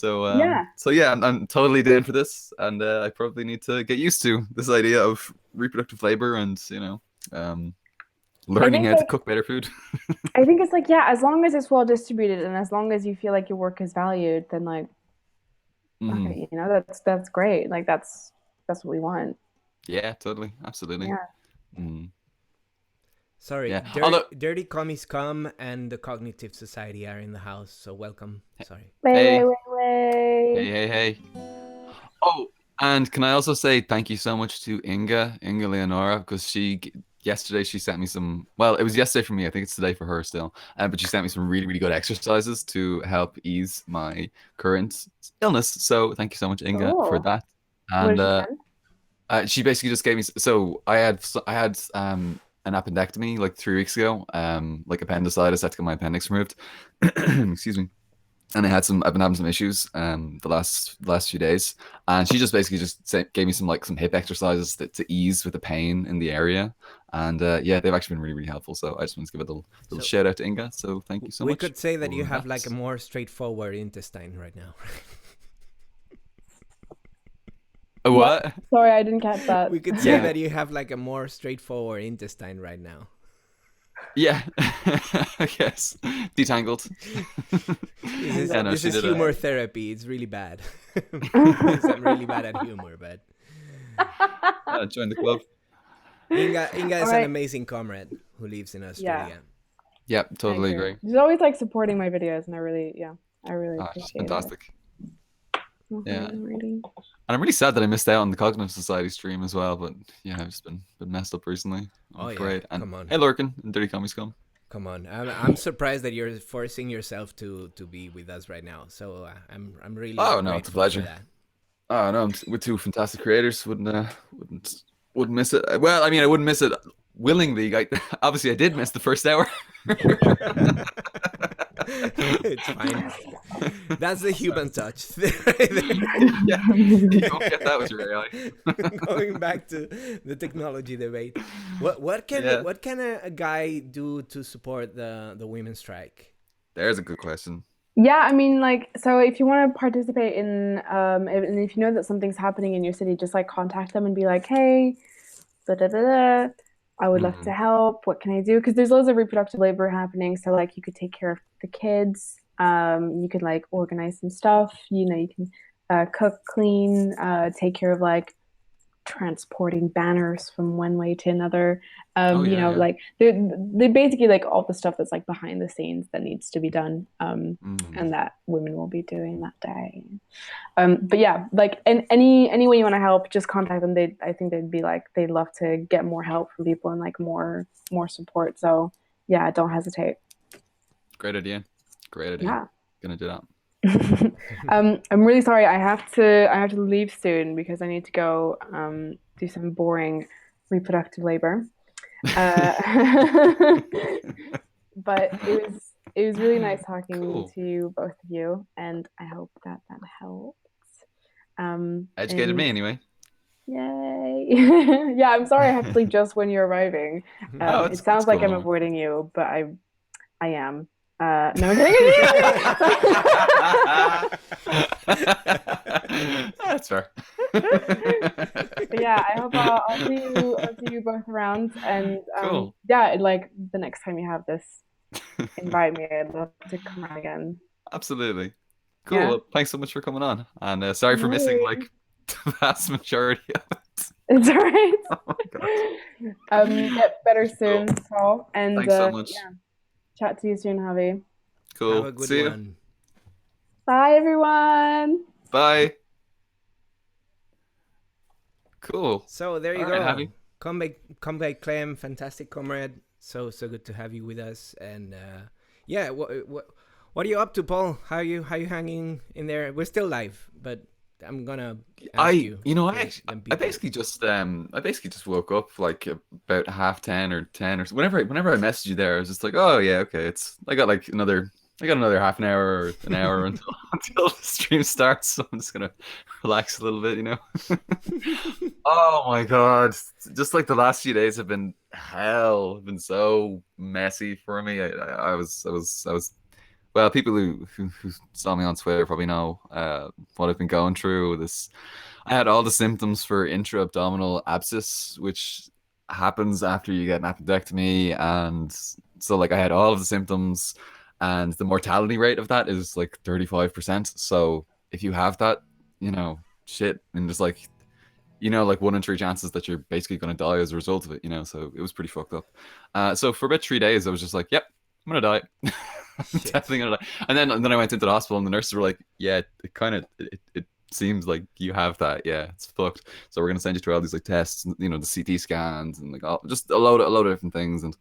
A: Yeah.
D: So yeah, I'm totally down for this, and I probably need to get used to this idea of reproductive labor and um,
A: I
D: learning
A: think
D: how to
A: like
D: cook better food.
A: I think it's like, yeah, as long as it's well distributed and as long as you feel like your work is valued, then like
D: Mhm.
A: okay, that's great. Like that's what we want.
D: Yeah, totally, absolutely.
A: Yeah.
D: Mm.
B: Sorry,
D: Yeah. Although,
B: Dirty Commies come and the Cognitive Society are in the house, so welcome. Sorry.
A: Wait,
D: hey,
A: wait, wait,
D: hey,
A: wait.
D: hey, hey. Oh, and can I also say thank you so much to Inga Leonora, because yesterday she sent me some. Well, it was yesterday for me. I think it's today for her still. But she sent me some really, really good exercises to help ease my current illness. So thank you so much, Inga, for
A: Oh,
D: that.
A: what
D: And
A: did she send?
D: she basically just gave me. So I had an appendectomy like 3 weeks ago. Like appendicitis. I had to get my appendix removed. Excuse me. And I've been having some issues the last few days, and she just basically gave me some hip exercises to ease with the pain in the area, and yeah, they've actually been really, really helpful. So I just want to give a little
B: So
D: shout out to Inga. So thank you so
B: we
D: much
B: could say that you
D: for
B: have
D: that.
B: like a more straightforward intestine right now.
D: A
A: What?
D: what?
A: Sorry, I didn't catch that.
B: We could say
D: Yeah.
B: that you have like a more straightforward intestine right now.
D: Yeah, I guess detangled. Yeah, no,
B: This
D: she
B: is
D: did
B: humor
D: a.
B: therapy. It's really bad. Because I'm really bad at humor, but
D: Join the club.
B: Inga
A: All
B: is an
A: right.
B: amazing comrade who lives in
A: Yeah,
B: Australia.
D: Yeah,
A: I
D: totally
A: agree.
D: agree.
A: She's always like supporting my videos, and I really
D: She's
A: appreciate it.
D: fantastic.
A: Okay,
D: Yeah.
A: I'm ready.
D: And I'm really sad that I missed out on the Cognitive Society stream as well. But yeah, I've just been messed up recently. I'm
B: Oh yeah,
D: afraid. And
B: come on.
D: hey, Lurkin and Dirty Commies come.
B: Come on, I'm surprised that you're forcing yourself to be with us right now. So I'm really
D: Oh no, it's a
B: grateful for
D: pleasure.
B: that.
D: Oh no, with two fantastic creators, wouldn't miss it. Well, I mean, I wouldn't miss it willingly. Obviously, I did miss the first hour.
B: It's fine. That's the human touch.
D: Yeah, you don't get that with your AI.
B: Going back to the technology debate, what can
D: Yeah.
B: what can a guy do to support the women's strike?
D: There's a good question.
A: Yeah, I mean, like, so if you want to participate in, and if you know that something's happening in your city, just like contact them and be like, hey, da da da da, I would love to
D: Mm.
A: help. What can I do? Because there's loads of reproductive labor happening. So like, you could take care of the kids. You could like organize some stuff. You can cook, clean, take care of like transporting banners from one way to another.
D: Oh yeah, yeah.
A: Like they basically like all the stuff that's like behind the scenes that needs to be done,
D: Mm.
A: and that women will be doing that day. But yeah, like any way you want to help, just contact them. I think they'd be like they'd love to get more help from people and like more support. So yeah, don't hesitate.
D: Great idea. Great idea.
A: Yeah.
D: Gonna do that.
A: I'm really sorry. I have to leave soon because I need to go do some boring reproductive labor. Uh, but it was really nice talking
D: Cool.
A: to you, both of you, and I hope that that helps.
D: Educated
A: And
D: me anyway.
A: yay! Yeah, I'm sorry I have to leave just when you're arriving.
D: Oh,
A: It
D: it's
A: sounds like
D: cool.
A: I'm
D: No.
A: avoiding you, but I am. No, I'm kidding.
D: That's fair.
A: But yeah, I hope I'll see you both around, and
D: Cool.
A: yeah, like the next time you have this, invite me. I'd love to come around again.
D: Absolutely. Cool.
A: Yeah,
D: Well, thanks so much for coming on. And sorry
A: no
D: for missing
A: worries.
D: like the vast majority of it.
A: It's all right.
D: Oh my God.
A: Get better
D: Cool.
A: soon, Paul, and
D: Thanks so much.
A: yeah, chat to you soon, Javi.
B: Have
D: Cool.
B: a good
D: See you.
B: one.
A: Bye, everyone.
D: Bye. Cool.
B: So there you
D: All right,
B: go.
D: Javi.
B: Combabe Clem, fantastic comrade. So good to have you with us. And yeah, what are you up to, Paul? How you hanging in there? We're still live, but I'm gonna ask you.
D: I basically just woke up like about 10:30 or 10 or so. Whenever I messaged you there, I was just like, oh yeah, okay, I got another half an hour or an hour until until the stream starts, so I'm just gonna relax a little bit, you know. Oh my God, just like the last few days have been hell, have been so messy for me. I was well, people who saw me on Twitter probably know what I've been going through. I had all the symptoms for intra-abdominal abscess, which happens after you get an appendectomy, and so like I had all of the symptoms, and the mortality rate of that is like 35%. So if you have that, shit, and there's like like 1 in 3 chances that you're basically going to die as a result of it, so it was pretty fucked up. So for about 3 days, I was just like, yep, I'm going to die. I'm definitely going to die. And then I went into the hospital and the nurses were like, yeah, it seems like you have that. Yeah, it's fucked. So we're going to send you through all these like tests, the CT scans and like just a load of different things. And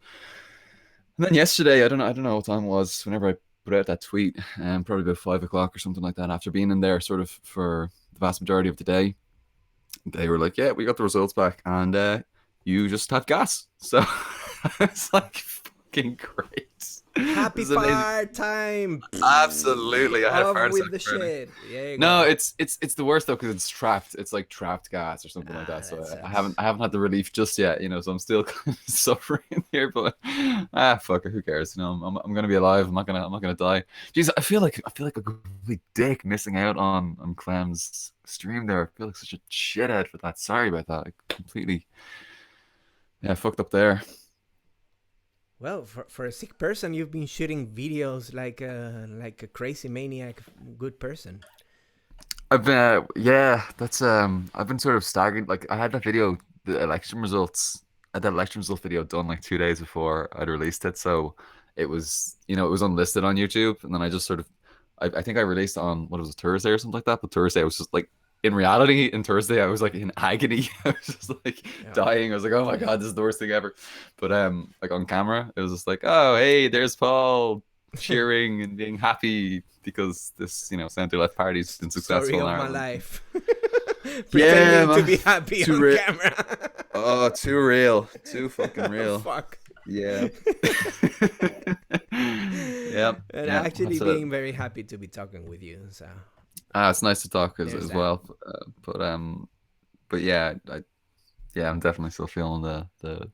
D: then yesterday, I don't know what time it was, whenever I put out that tweet, probably about 5 o'clock or something like that, after being in there sort of for the vast majority of the day, they were like, yeah, we got the results back, and you just have gas. So it's like fucking great.
B: Happy fire time.
D: Absolutely, I had a
B: Off
D: fart
B: with the
D: attack already.
B: shit. Yeah,
D: No, it's the worst though, because it's trapped. It's like trapped gas or something like that. So
B: that
D: I
B: sucks.
D: haven't had the relief just yet. So I'm still kind of suffering here. But fuck it, who cares? I'm gonna be alive. I'm not gonna die. Jeez, I feel like a complete dick missing out on Clem's stream there. I feel like such a shithead for that. Sorry about that. I completely, yeah, fucked up there.
B: Well, for a sick person, you've been shooting videos like a crazy maniac, good person.
D: I've been yeah, that's I've been sort of staggered. Like I had that video, the election results, I had that election result video done like 2 days before I'd released it. So it was, it was unlisted on YouTube, and then I just sort of, I think I released on what was it, Thursday or something like that. But Thursday I was just like, in reality, in Thursday I was like in agony. I was just like dying. I was like, oh my God, this is the worst thing ever. But like on camera, it was just like, oh hey, there's Paul cheering and being happy because this, center left party's been successful
B: Story
D: in
B: of my
D: Ireland.
B: life.
D: Yeah,
B: Pretending to be happy on camera.
D: Oh, too real. Too fucking real.
B: Fuck.
D: Yeah. Yeah.
B: And
D: yeah,
B: actually being very happy to be talking with you. So
D: it's nice to talk as
B: that.
D: well. But yeah, I'm definitely still feeling the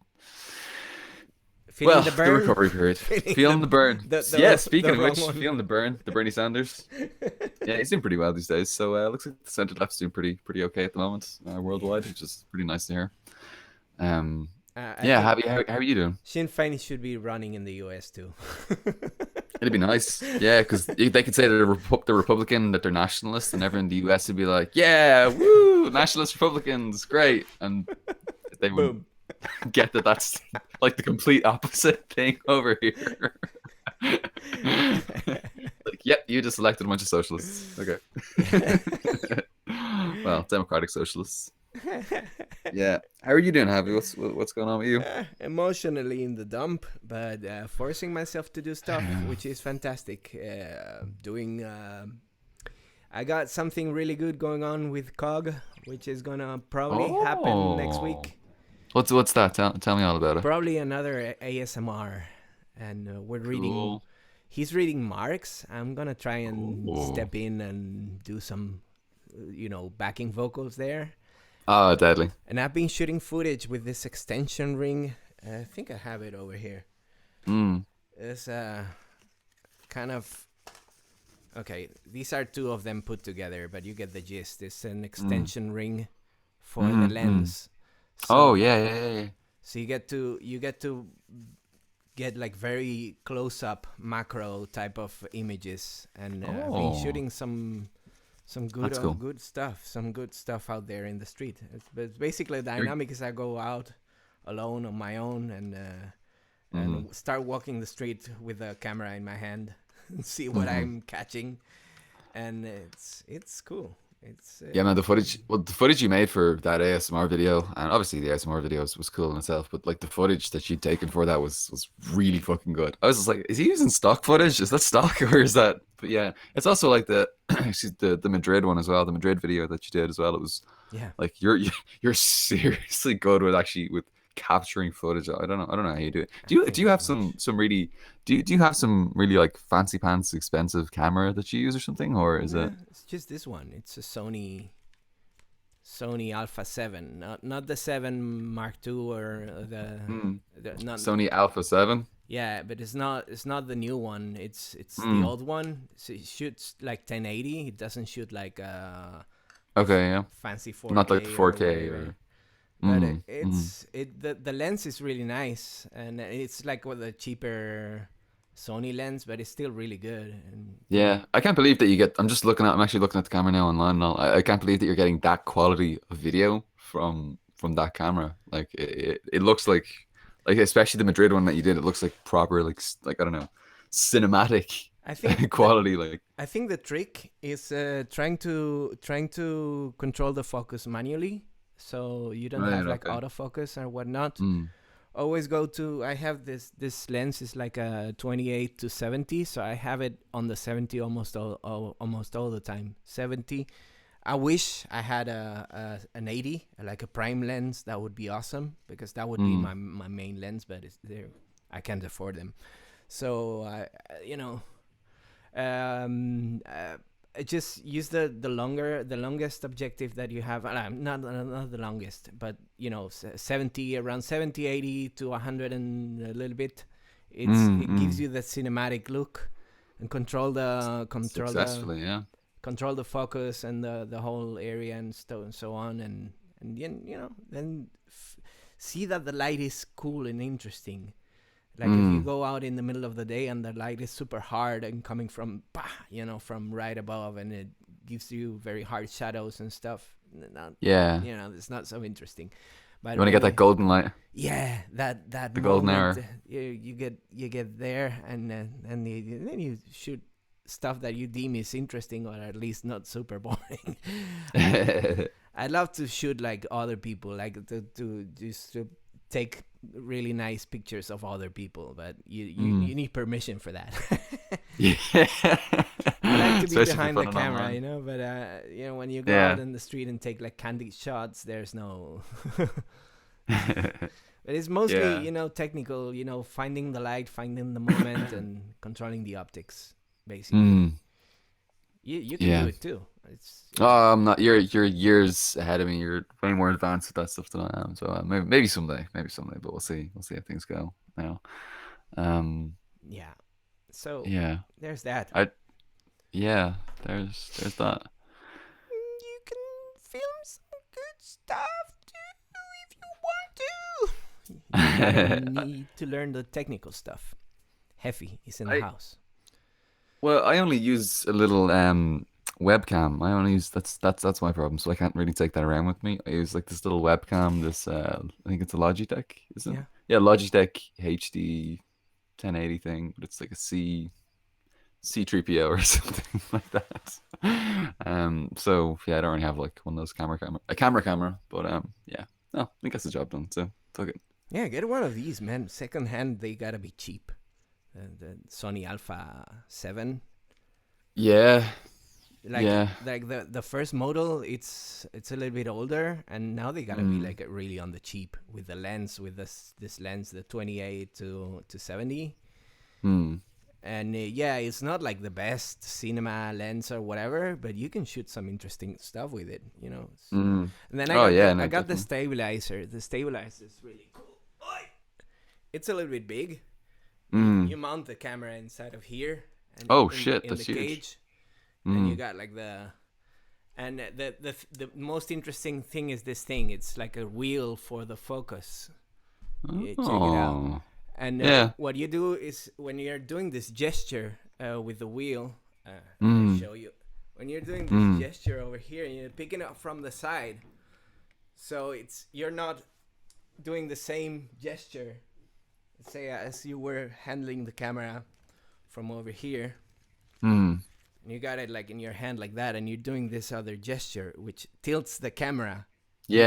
B: Feeling
D: Well,
B: the
D: the
B: burn.
D: recovery period.
B: Feeling
D: Feeling the burn.
B: the
D: Yeah, speaking
B: the
D: of
B: wrong
D: which,
B: one.
D: feeling the burn, the Bernie Sanders. Yeah, he's doing pretty well these days. So looks like the centre left's doing pretty okay at the moment worldwide, which is pretty nice to hear.
B: I
D: Yeah,
B: think
D: how are you doing?
B: Sinn Féin should be running in the US too.
D: It'd be nice, yeah, because they could say they're Republican, that they're nationalists, and everyone in the US would be like, "Yeah, woo, nationalist Republicans, great," and they would
B: Boom.
D: get that that's like the complete opposite thing over here. Like, yep, you just elected a bunch of socialists. Okay. Well, democratic socialists. Yeah. How are you doing, Javi? What's going on with you?
B: Emotionally in the dump, but forcing myself to do stuff, which is fantastic. I got something really good going on with COG, which is gonna probably happen next week.
D: What's that? Tell me all about it.
B: Probably another ASMR, and we're reading.
D: Cool.
B: He's reading Marx. I'm gonna try and step in and do some, backing vocals there.
D: Oh, deadly.
B: And I've been shooting footage with this extension ring. I think I have it over here. It's kind of... Okay, these are two of them put together, but you get the gist. It's an extension ring for the lens. So,
D: yeah.
B: So you get to get like very close-up macro type of images. And I've been shooting some good
D: cool.
B: good stuff out there in the street. But basically the dynamic is I go out alone on my own and start walking the street with a camera in my hand and see what I'm catching, and it's cool.
D: Yeah, man, the footage you made for that ASMR video, and obviously the ASMR video was cool in itself, but like the footage that you'd taken for that was really fucking good. I was just like, is he using stock footage? Is that stock or is that? But yeah, it's also like the the Madrid one as well, the Madrid video that you did as well. It was like you're seriously good with capturing footage. I don't know how you do it. Do you have some really do you have some really like fancy pants expensive camera that you use or something, or is it?
B: It's just this one. It's a Sony Alpha 7, not the 7 Mark II or the not
D: Sony Alpha 7.
B: Yeah, but it's not the new one. It's the old one. So it shoots like 1080. It doesn't shoot like fancy 4K.
D: Not like the 4K or
B: but the lens is really nice, and it's like the cheaper Sony lens, but it's still really good. And
D: yeah, I can't believe that you get. I'm actually looking at the camera now online, and I can't believe that you're getting that quality of video from that camera. Like it looks like especially the Madrid one that you did. It looks like proper like I don't know, cinematic.
B: I think
D: quality. Like
B: I think the trick is trying to control the focus manually. So you don't have like autofocus or whatnot. Always go to. I have this lens is like a 28 to 70, so I have it on the 70 almost all the time. 70. I wish I had an 80, like a prime lens. That would be awesome because that would be my main lens, but I can't afford them. So I just use the longest objective that you have. Not the longest, but 70, around 70, 80 to 100 and a little bit. It gives you that cinematic look and control the focus and the whole area and so on, and then see that the light is cool and interesting. Like if you go out in the middle of the day and the light is super hard and coming from right above, and it gives you very hard shadows and stuff. It's not so interesting. But
D: you want to get that golden light.
B: Yeah, that
D: the golden hour.
B: You get there, and then you shoot stuff that you deem is interesting, or at least not super boring. I'd love to shoot like other people, like to take really nice pictures of other people, but you need permission for that.
D: Yeah.
B: I like to be
D: Especially
B: behind the camera,
D: online.
B: but when you go out in the street and take like candid shots, there's no. But it's mostly technical, finding the light, finding the moment, and controlling the optics, basically. You can do it too.
D: I'm not. You're years ahead of me. You're way more advanced with that stuff than I am. So maybe someday. But we'll see. We'll see how things go. now.
B: Yeah. So
D: Yeah,
B: there's that.
D: yeah. There's that.
B: You can film some good stuff too if you want to. You gotta need to learn the technical stuff. Heffy is in the house.
D: Well, I only use a little webcam. I only use that's my problem. So I can't really take that around with me. I use like this little webcam. This I think it's a Logitech, isn't it?
B: Yeah.
D: Yeah, Logitech HD 1080 thing, but it's like a C3PO or something like that. So yeah, I don't really have like one of those camera, but yeah, no, I think that's the job done. So took it.
B: Yeah, get one of these, man. Second hand, they gotta be cheap. The Sony Alpha 7.
D: Yeah,
B: Like the first model, it's a little bit older, and now they gotta be like really on the cheap with the lens, with this lens, the 28 to 70. And yeah, it's not like the best cinema lens or whatever, but you can shoot some interesting stuff with it, you know. And then I got the stabilizer. The stabilizer is really cool. It's a little bit big. You mount the camera inside of here. And
D: that's
B: the
D: huge.
B: cage, and you got like the most interesting thing is this thing. It's like a wheel for the focus. Check it out. And what you do is when you're doing this gesture with the wheel, I'll show you. When you're doing this gesture over here, and you're picking up from the side, so you're not doing the same gesture. Say as you were handling the camera from over here, and you got it like in your hand like that, and you're doing this other gesture which tilts the camera. You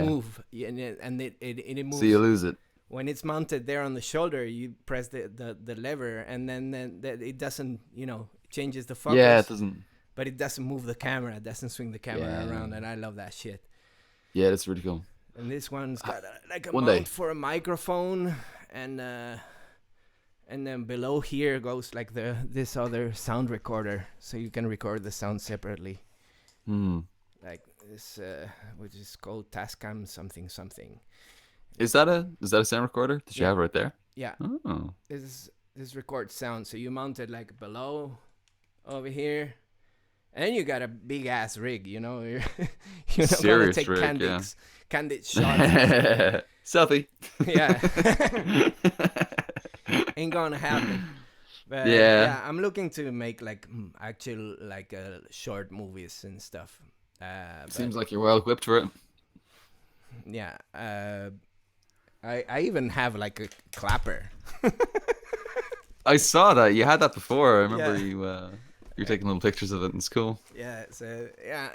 B: move, and it moves.
D: So you lose it.
B: When it's mounted there on the shoulder, you press the lever, and then it doesn't, changes the focus.
D: Yeah, it doesn't.
B: But it doesn't move the camera. It doesn't swing the camera around, and I love that shit.
D: Yeah, that's really cool.
B: And this one's got a mount for a microphone, and then below here goes like this other sound recorder, so you can record the sound separately. Like this, which is called Tascam something.
D: Is that a sound recorder that you have right there?
B: Yeah.
D: Oh.
B: This records sound, so you mount it like below, over here. And you got a big ass rig, You're not gonna take candid shots.
D: Selfie.
B: Yeah. Ain't gonna happen. But I'm looking to make like actual like short movies and stuff.
D: Seems like you're well equipped for it.
B: Yeah. I even have like a clapper.
D: I saw that you had that before. I remember you're taking little pictures of it, and it's cool.
B: Yeah, so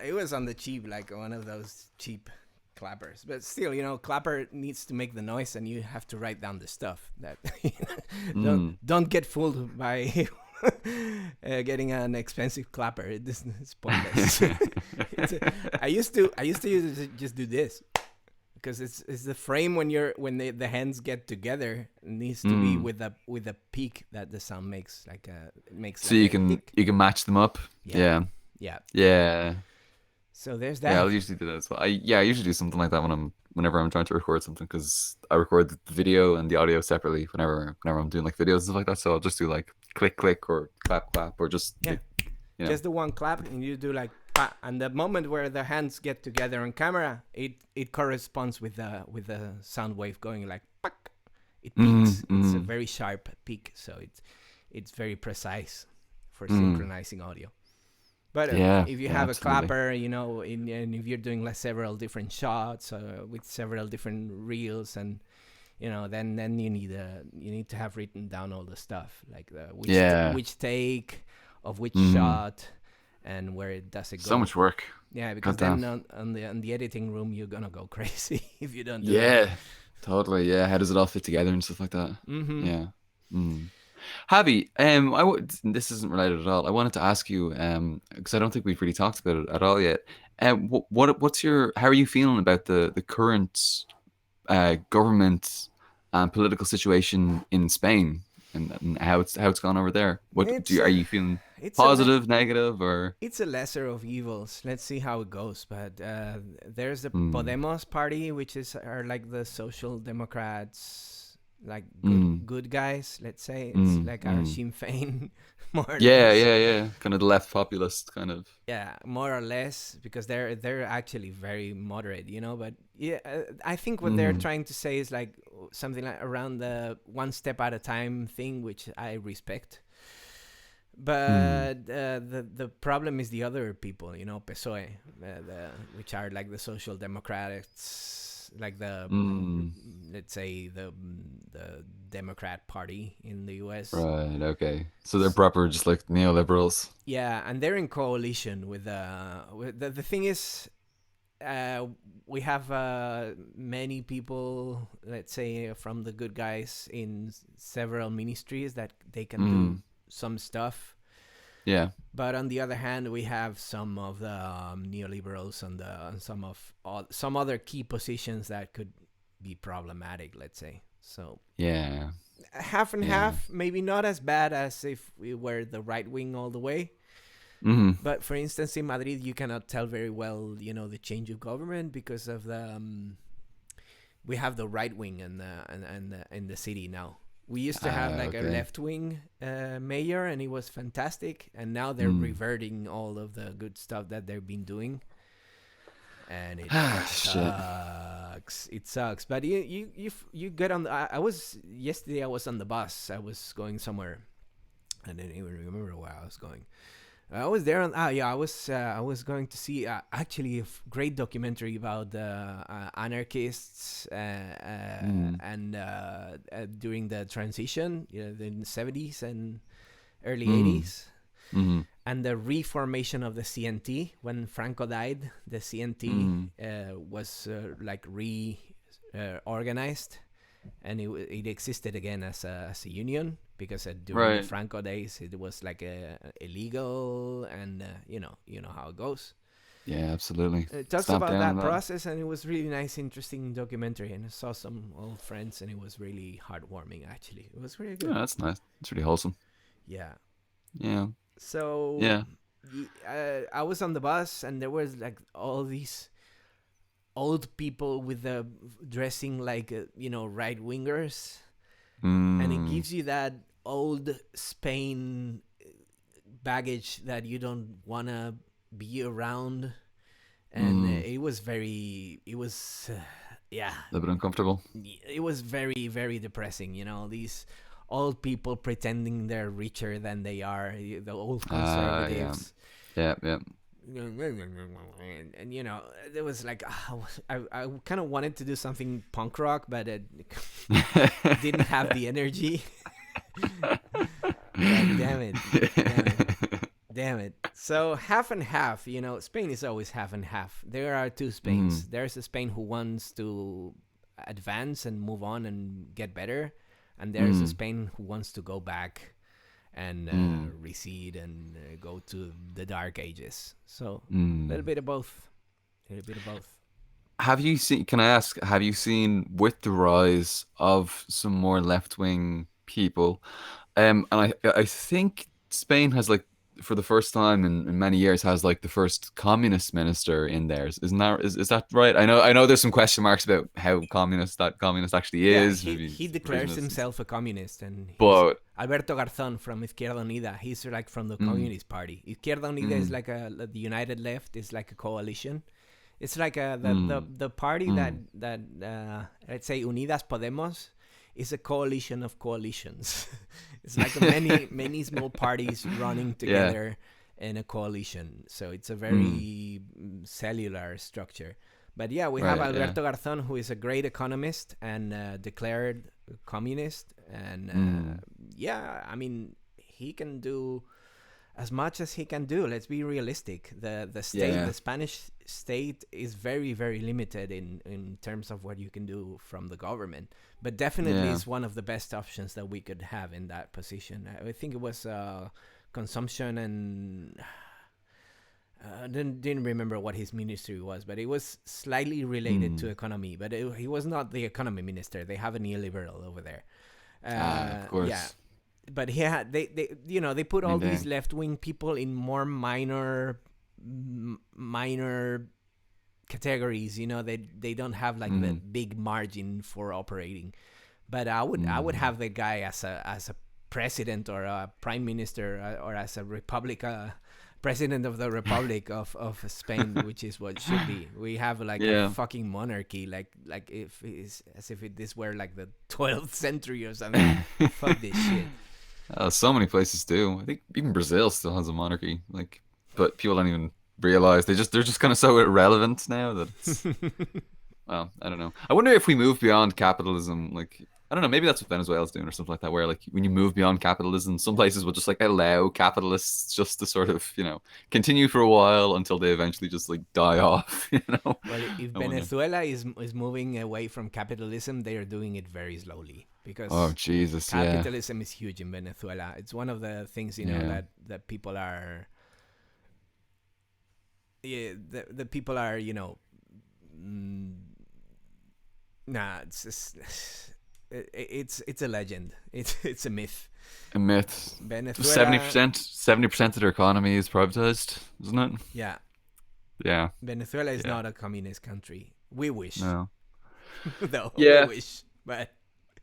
B: it was on the cheap, like one of those cheap clappers. But still, clapper needs to make the noise, and you have to write down the stuff. That don't get fooled by getting an expensive clapper. It's pointless. I used to just do this. Because it's the frame when the hands get together, it needs to be with a peak that the sound makes, like it makes.
D: So
B: like
D: you can match them up. Yeah.
B: So there's that.
D: Yeah, I'll usually do that as well. I usually do something like that whenever I'm trying to record something, because I record the video and the audio separately whenever I'm doing like videos and stuff like that. So I'll just do like click or clap or just
B: just the one clap, and you do like. And the moment where the hands get together on camera, it corresponds with the sound wave going like it peaks. It's a very sharp peak, so it's very precise for synchronizing audio. But if you have a clapper, and if you're doing like several different shots with several different reels, and then you need to have written down all the stuff, like which take of which shot. And where does it go?
D: So much work.
B: Yeah, because then on the editing room, you're gonna go crazy if you don't do
D: that.
B: Yeah,
D: totally. Yeah, how does it all fit together and stuff like that? Yeah. Javi, this isn't related at all. I wanted to ask you, because I don't think we've really talked about it at all yet. How are you feeling about the current government and political situation in Spain, and how it's gone over there? Are you feeling? Positive, negative, or?
B: It's a lesser of evils. Let's see how it goes. But there's the Podemos party, which are like the Social Democrats like
D: Mm.
B: good guys. Let's say it's like our Sinn Féin, more or
D: Yeah,
B: less.
D: yeah. Kind of the left populist kind of.
B: Yeah, more or less, because they're actually very moderate, But yeah, I think what they're trying to say is like something like around the one step at a time thing, which I respect. But the problem is the other people, PSOE, which are like the Social Democrats, like the let's say the Democrat Party in the U.S.
D: Right. Okay. So they're proper, just like neoliberals.
B: Yeah, and they're in coalition with the thing is, we have many people, let's say, from the good guys in several ministries that they can do some stuff.
D: Yeah.
B: But on the other hand, we have some of the neoliberals on some other key positions that could be problematic, let's say. So
D: Yeah.
B: half and half, maybe not as bad as if we were the right wing all the way. But for instance, in Madrid, you cannot tell very well, the change of government because of the we have the right wing in the city now. We used to have like a left wing mayor, and it was fantastic. And now they're reverting all of the good stuff that they've been doing, and it sucks. It sucks. But you get on. I was yesterday. I was on the bus. I was going somewhere. I didn't even remember where I was going. I was there on. I was going to see actually a great documentary about anarchists and during the transition, in the 70s and early 80s, and the reformation of the CNT when Franco died. The CNT was like organized, and it existed again as a union. Because during the Franco days, it was like illegal, and you know how it goes.
D: Yeah, absolutely.
B: It talks about that process, and it was really nice, interesting documentary. And I saw some old friends, and it was really heartwarming. Actually, it was really good.
D: Yeah, that's nice. It's really wholesome.
B: Yeah.
D: Yeah.
B: So
D: yeah,
B: I was on the bus, and there was like all these old people with the dressing like right wingers, and it gives you that old Spain baggage that you don't want to be around, and it was a
D: little bit uncomfortable.
B: It was very, very depressing. These old people pretending they're richer than they are, the old conservatives.
D: Yeah.
B: And there was like I kind of wanted to do something punk rock, but it didn't have the energy. Damn it. So half and half. Spain is always half and half. There are two Spains. There's a Spain who wants to advance and move on and get better, and there's a Spain who wants to go back and recede and go to the dark ages. So a little bit of both.
D: Have you seen? Can I ask? Have you seen, with the rise of some more left-wing people, and I think Spain has, like, for the first time in many years, has like the first communist minister in there. Is that right? I know there's some question marks about how communist actually is.
B: He declares himself a communist, and
D: but
B: Alberto Garzón from Izquierda Unida. He's like from the Communist Party. Izquierda Unida is like the United Left is like a coalition. It's like the party that let's say Unidas Podemos is a coalition of coalitions. It's like many small parties running together in a coalition. So it's a very cellular structure. But yeah, we have Alberto Garzón, who is a great economist and declared communist. And I mean, he can do as much as he can do. Let's be realistic. The state, the Spanish state, is very, very limited in terms of what you can do from the government. But definitely is one of the best options that we could have in that position. I think it was consumption and didn't remember what his ministry was, but it was slightly related to economy. But he was not the economy minister. They have a neoliberal over there.
D: Of course. Yeah.
B: But they put all these left wing people in more minor categories. They don't have like the big margin for operating. But I would have the guy as a president or a prime minister or as a president of the Republic of Spain, which is what should be. We have like a fucking monarchy, like if it's as if this were like the 12th century or something. Fuck this shit.
D: So many places do. I think even Brazil still has a monarchy. Like, but people don't even realize they're just kind of so irrelevant now that it's, well, I don't know. I wonder if we move beyond capitalism, like, I don't know, maybe that's what Venezuela's doing or something like that, where like when you move beyond capitalism, some places will just like allow capitalists just to sort of, continue for a while until they eventually just like die off,
B: Well, if Venezuela is moving away from capitalism, they are doing it very slowly because capitalism is huge in Venezuela. It's one of the things, that people are the people are, it's just, it's a legend. It's a myth.
D: A myth.
B: Venezuela,
D: 70% of their economy is privatized, isn't it?
B: Yeah.
D: Yeah.
B: Venezuela is not a communist country. We wish.
D: No.
B: No,
D: yeah.
B: We wish, but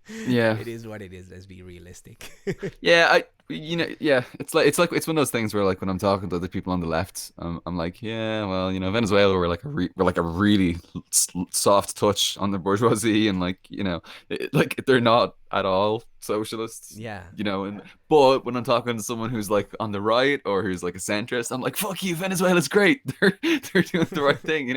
B: it is what it is. Let's be realistic. It's one of those things where like when I'm talking to other people on the left, I'm like, Venezuela we're like a really soft touch on the bourgeoisie, and like like they're not at all socialists. Yeah.
D: But when I'm talking to someone who's like on the right or who's like a centrist, I'm like, fuck you, Venezuela's great. They're doing the right thing,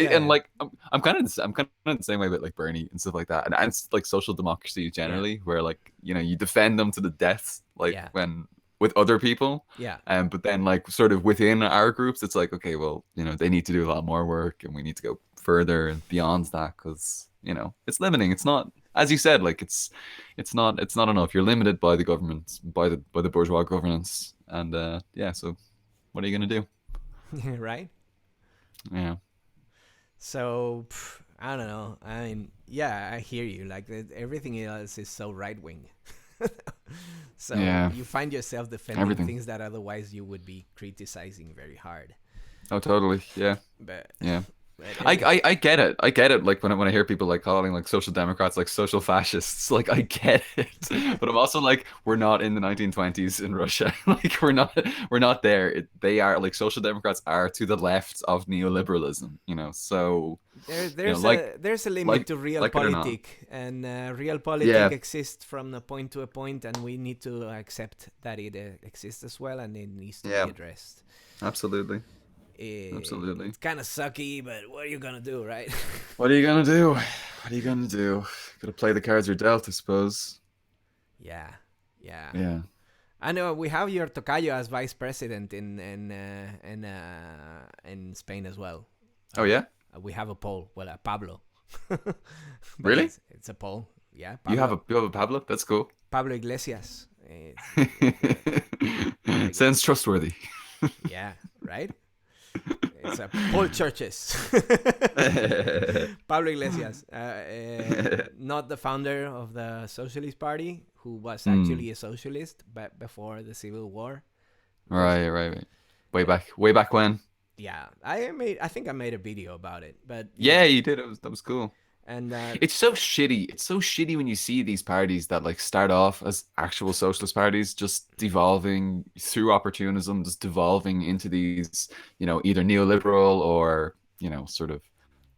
D: And like I'm kind of the same way with like Bernie and stuff like that, and it's like social democracy generally, where like you defend them to the death, like when with other people, but then like sort of within our groups, it's like, okay, well, they need to do a lot more work, and we need to go further and beyond that, because it's limiting. It's not, as you said, like it's not enough. You're limited by the government, by the bourgeois governance, and so what are you gonna do?
B: Right.
D: Yeah.
B: So I don't know. I mean, I hear you. Like everything else is so right wing. So you find yourself defending things that otherwise you would be criticizing very hard.
D: Oh, totally. Yeah.
B: But
D: I get it. I get it. Like when I hear people like calling like social democrats like social fascists, like I get it. But I'm also like, we're not in the 1920s in Russia. Like we're not there. They are like, social democrats are to the left of neoliberalism. So
B: there's a limit to realpolitik, and realpolitik exists from a point to a point, and we need to accept that it exists as well, and it needs to be addressed.
D: Absolutely.
B: Absolutely. It's kind of sucky, but what are you gonna do, right?
D: What are you gonna do? Gotta play the cards you're dealt, I suppose.
B: Yeah.
D: I
B: know we have your tocayo as vice president in Spain as well.
D: Oh yeah.
B: We have a Paul. Well, Pablo.
D: Really?
B: It's a Paul. Yeah. Pablo.
D: You have a Pablo. That's cool.
B: Pablo Iglesias.
D: Sounds trustworthy.
B: Yeah. Right. It's a Paul Churches. Pablo Iglesias, not the founder of the Socialist Party, who was actually a socialist but before the Civil War.
D: Right. Way back when.
B: Yeah, I think I made a video about it, but
D: you did. That was cool.
B: And
D: it's so shitty. It's so shitty when you see these parties that like start off as actual socialist parties, just devolving through opportunism, just devolving into these, either neoliberal or, sort of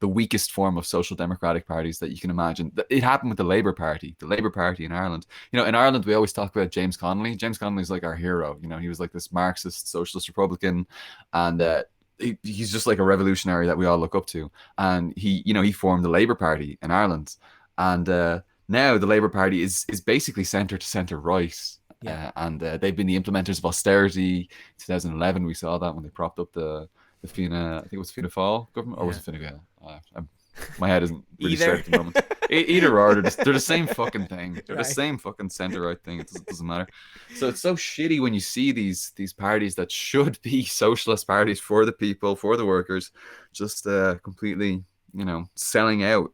D: the weakest form of social democratic parties that you can imagine. It happened with the Labour Party in Ireland. In Ireland, we always talk about James Connolly. James Connolly's like our hero. He was like this Marxist socialist Republican, and he's just like a revolutionary that we all look up to, and he formed the Labour Party in Ireland, and now the Labour Party is basically centre to centre right, and they've been the implementers of austerity. 2011 we saw that when they propped up the Fianna, I think it was Fianna Fáil government, or was it Fine Gael? My head isn't really straight at the moment. Either or, they're the same fucking thing. They're the same fucking centre-right thing. It doesn't matter. So it's so shitty when you see these parties that should be socialist parties for the people, for the workers, just completely, selling out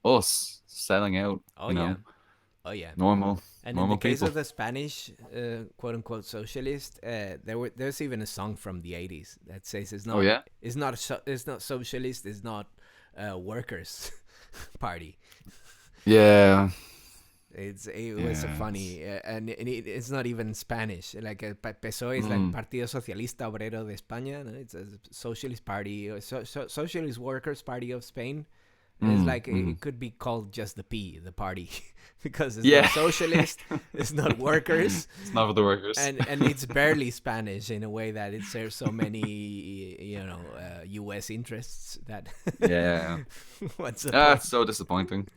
D: us, selling out.
B: Oh yeah.
D: Normal.
B: And
D: normal
B: in the case
D: people.
B: of the Spanish, quote unquote socialist, there's even a song from the 80s that says it's not. It's not socialist. It's not workers' party.
D: Yeah.
B: It was funny, and it's not even Spanish. Like PSOE is like Partido Socialista Obrero de España. No? It's a socialist party, or Socialist Workers Party of Spain. And it's like it could be called just the P, the party, because it's not socialist, it's not workers,
D: It's not for the workers,
B: and it's barely Spanish in a way that it serves so many U.S. interests that what's the point?
D: It's so disappointing.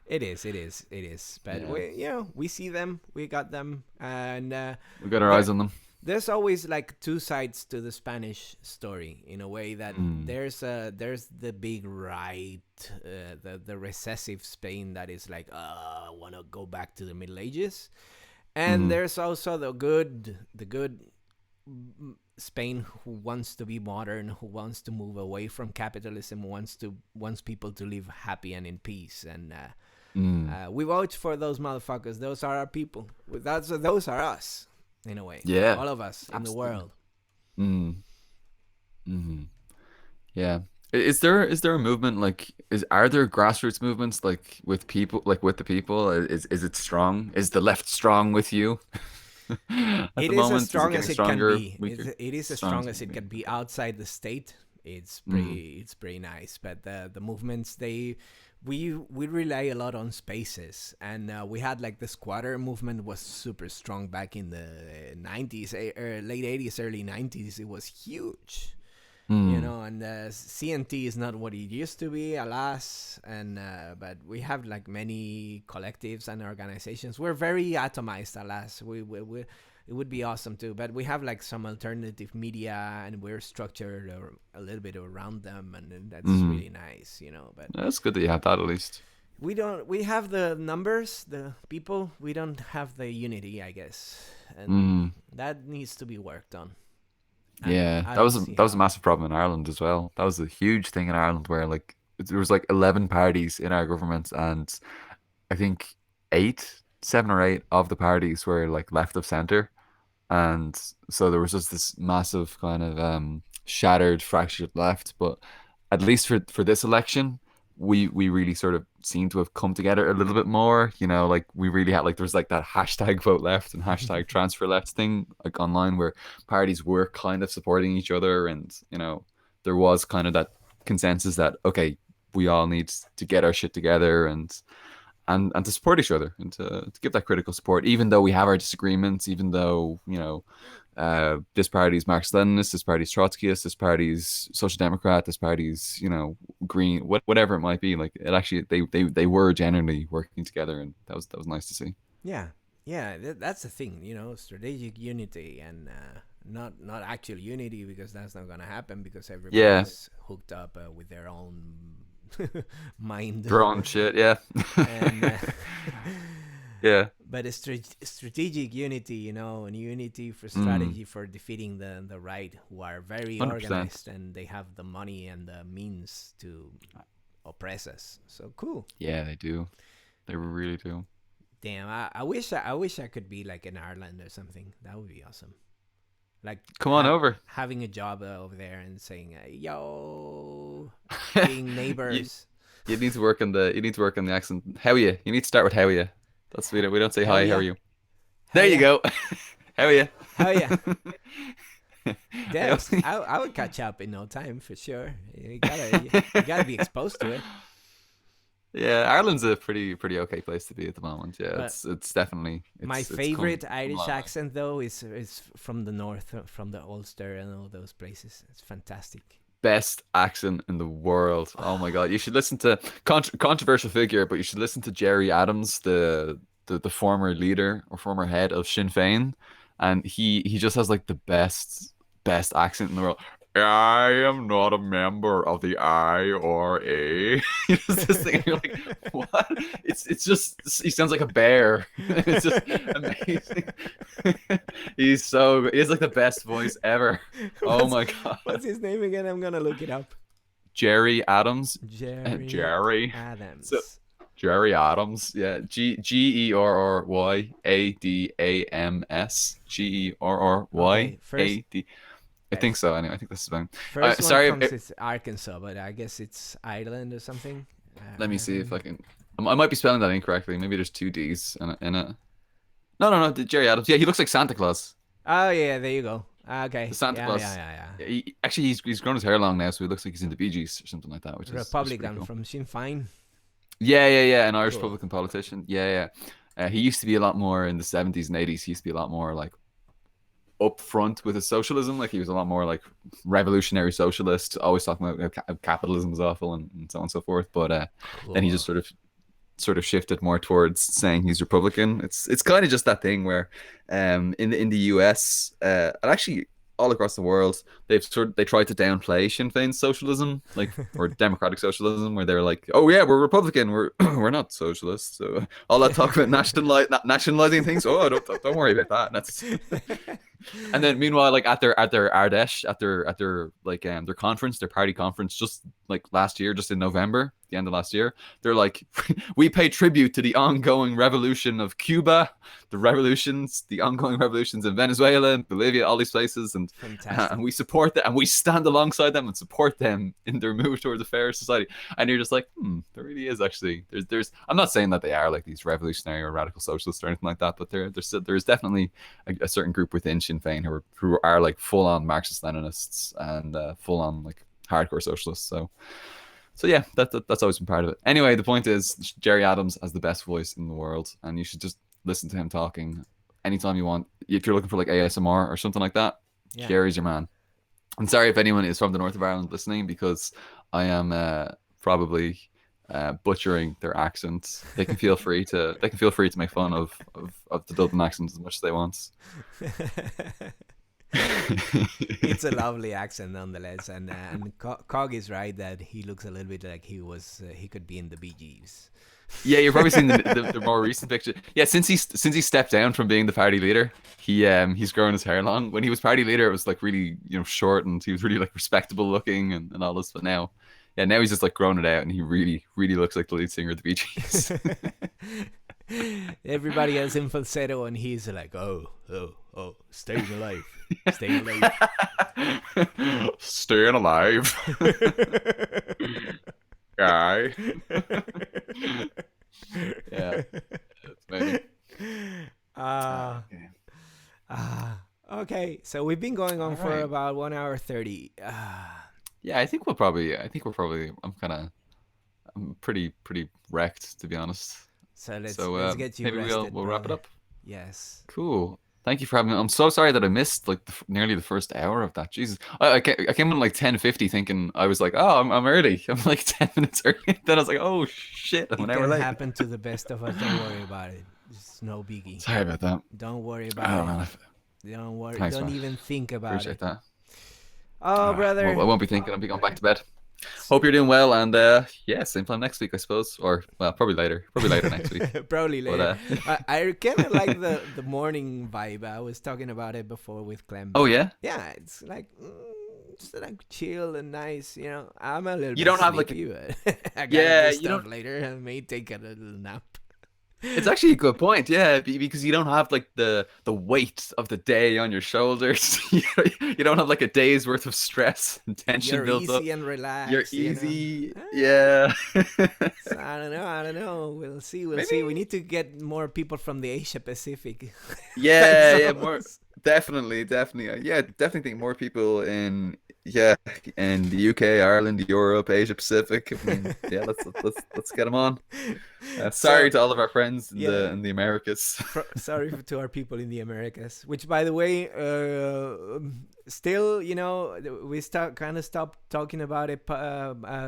B: It is. But we see them, we got them, and
D: We got our eyes on them.
B: There's always like two sides to the Spanish story in a way that there's the big right, the recessive Spain that is like, I want to go back to the Middle Ages, and there's also the good Spain who wants to be modern, who wants to move away from capitalism, wants people to live happy and in peace, and we vote for those motherfuckers. Those are our people. Those are us. In a way, all of us in the world.
D: Yeah. Is there a movement like are there grassroots movements like with people, like with the people? Is it strong? Is the left strong with you?
B: It is as strong as it can be. It is as strong as it can be outside the state. It's pretty nice. But the movements we rely a lot on spaces, and we had like the squatter movement was super strong back in the 90s, late 80s, early 90s. It was huge, and CNT is not what it used to be, alas, and but we have like many collectives and organizations. We're very atomized, alas. We it would be awesome too, but we have like some alternative media, and we're structured a little bit around them, and that's really nice, But
D: that's good that you have that at least.
B: We have the numbers, the people. We don't have the unity, I guess, and that needs to be worked on.
D: Yeah, that was a massive problem in Ireland as well. That was a huge thing in Ireland where like there was like 11 parties in our government, and I think 7 or 8 of the parties were like left of center. And so there was just this massive kind of shattered, fractured left. But at least for this election, we really sort of seem to have come together a little bit more. Like we really had like there was like that hashtag vote left and hashtag transfer left thing like online where parties were kind of supporting each other, and there was kind of that consensus that okay, we all need to get our shit together and to support each other and to give that critical support, even though we have our disagreements, even though, this party's Marxist-Leninist, this party's Trotskyist, this party's Social Democrat, this party's, Green, whatever it might be. Like it actually, they were genuinely working together, and that was nice to see.
B: Yeah, that's the thing, strategic unity and not actual unity, because that's not gonna happen because everybody's hooked up with their own mind,
D: their own shit,
B: and,
D: yeah.
B: But a strategic unity, and unity for strategy for defeating the right, who are very 100%. Organized, and they have the money and the means to oppress us. So cool.
D: Yeah, they do. They really do.
B: Damn, I wish I could be like in Ireland or something. That would be awesome. Like,
D: come on over.
B: Having a job over there and saying, "Yo," being neighbors.
D: You need to work on the accent. How are you? You need to start with how are you. That's we don't say hi. How are you? There you go. How are you?
B: How are you? I would catch up in no time for sure. You gotta be exposed to it.
D: Yeah, Ireland's a pretty okay place to be at the moment. Yeah, but it's definitely.
B: My favorite Irish accent though is from the north, from the Ulster and all those places. It's fantastic.
D: Best accent in the world. Oh my god, you should listen to controversial figure, but you should listen to Gerry Adams, the former leader or former head of Sinn Féin, and he just has like the best accent in the world. I am not a member of the IRA. This thing, you're like, what? It's just, he sounds like a bear. It's just amazing. He has like the best voice ever. Oh my god.
B: What's his name again? I'm gonna look it up.
D: Gerry Adams.
B: Gerry Adams.
D: So, Gerry Adams. Yeah. GERRYADAMS. GERRYAD. I think so. Anyway, I think this is fine.
B: First one comes is Arkansas, but I guess it's Ireland or something.
D: Let me see if I can. I might be spelling that incorrectly. Maybe there's two D's in it. No. Jerry Adams. Yeah, he looks like Santa Claus.
B: Oh yeah, there you go. Okay.
D: The Santa Claus.
B: Yeah.
D: He's grown his hair long now, so he looks like he's in the Bee Gees or something like that, which is
B: Republican
D: cool.
B: from Sinn Féin.
D: Yeah. An Irish Republican politician. Yeah. He used to be a lot more in the 70s and 80s. He used to be a lot more like upfront with his socialism. Like he was a lot more like revolutionary socialist, always talking about capitalism is awful and so on and so forth. But then he just sort of shifted more towards saying he's Republican. It's kind of just that thing where in the US and actually all across the world they tried to downplay Sinn Féin's socialism, like or democratic socialism, where they're like, oh yeah, we're Republican, we're we're not socialists. So all that talk about nationalizing things, don't worry about that. And that's and then meanwhile, like at their Ardèche, at their like their conference, their party conference, just like last year, just in November, the end of last year, they're like, we pay tribute to the ongoing revolution of Cuba, the ongoing revolutions in Venezuela and Bolivia, all these places, and we support them and we stand alongside them and support them in their move towards a fairer society. And you're just like, there really is actually there's I'm not saying that they are like these revolutionary or radical socialists or anything like that, but there's definitely a certain group within Sinn Féin who are like full on Marxist Leninists and full on like hardcore socialists. So yeah, that's always been part of it. Anyway, the point is Jerry Adams has the best voice in the world, and you should just listen to him talking anytime you want. If you're looking for like ASMR or something like that, Jerry's your man. I'm sorry if anyone is from the north of Ireland listening, because I am probably butchering their accents. They can feel free to make fun of the Dublin accent as much as they want.
B: It's a lovely accent nonetheless, and Cog is right that he looks a little bit like he could be in the Bee Gees.
D: Yeah, you've probably seen the more recent picture. Yeah, since he stepped down from being the party leader, he's grown his hair long. When he was party leader, it was like really short, and he was really like respectable looking and all this. But now he's just like grown it out, and he really really looks like the lead singer of the Bee Gees.
B: Everybody has in falsetto, and he's like, oh, staying alive, staying alive,
D: staying alive. Guy. Yeah, that's maybe.
B: Okay, so we've been going on for about 1 hour 30.
D: Yeah, I think we're probably. I'm pretty wrecked, to be honest.
B: So let's get you
D: maybe
B: rested,
D: we'll wrap it up.
B: Yes.
D: Cool. Thank you for having me. I'm so sorry that I missed like nearly the first hour of that. Jesus, I came in like 10:50 thinking I was like, oh, I'm early. I'm like 10 minutes early. Then I was like, oh shit, I'm an hour late.
B: It can happen to the best of us. Don't worry about it. It's no biggie.
D: Sorry about that.
B: Don't worry about it. Don't worry.
D: Thanks,
B: don't
D: man.
B: even think about
D: Appreciate
B: it.
D: that.
B: Oh, brother.
D: Well, I won't be thinking. I'll be going back to bed. Hope you're doing well, and same time next week, I suppose, or well, probably later next week.
B: Probably later.
D: But,
B: I kind of like the morning vibe. I was talking about it before with Clem.
D: Oh yeah.
B: Yeah, it's like chill and nice. I'm a little.
D: You don't have like
B: I gotta do stuff later. I may take a little nap.
D: It's actually a good point, yeah, because you don't have like the weight of the day on your shoulders. You don't have like a day's worth of stress and tension built up.
B: You're easy and relaxed.
D: You're easy, yeah.
B: So I don't know. We'll see. We need to get more people from the Asia Pacific.
D: Yeah, more. Definitely. Yeah, definitely think more people in the UK, Ireland, Europe, Asia Pacific. I mean, yeah, let's get them on. Sorry to all of our friends in the Americas.
B: Sorry to our people in the Americas. Which, by the way, still, we stopped talking about it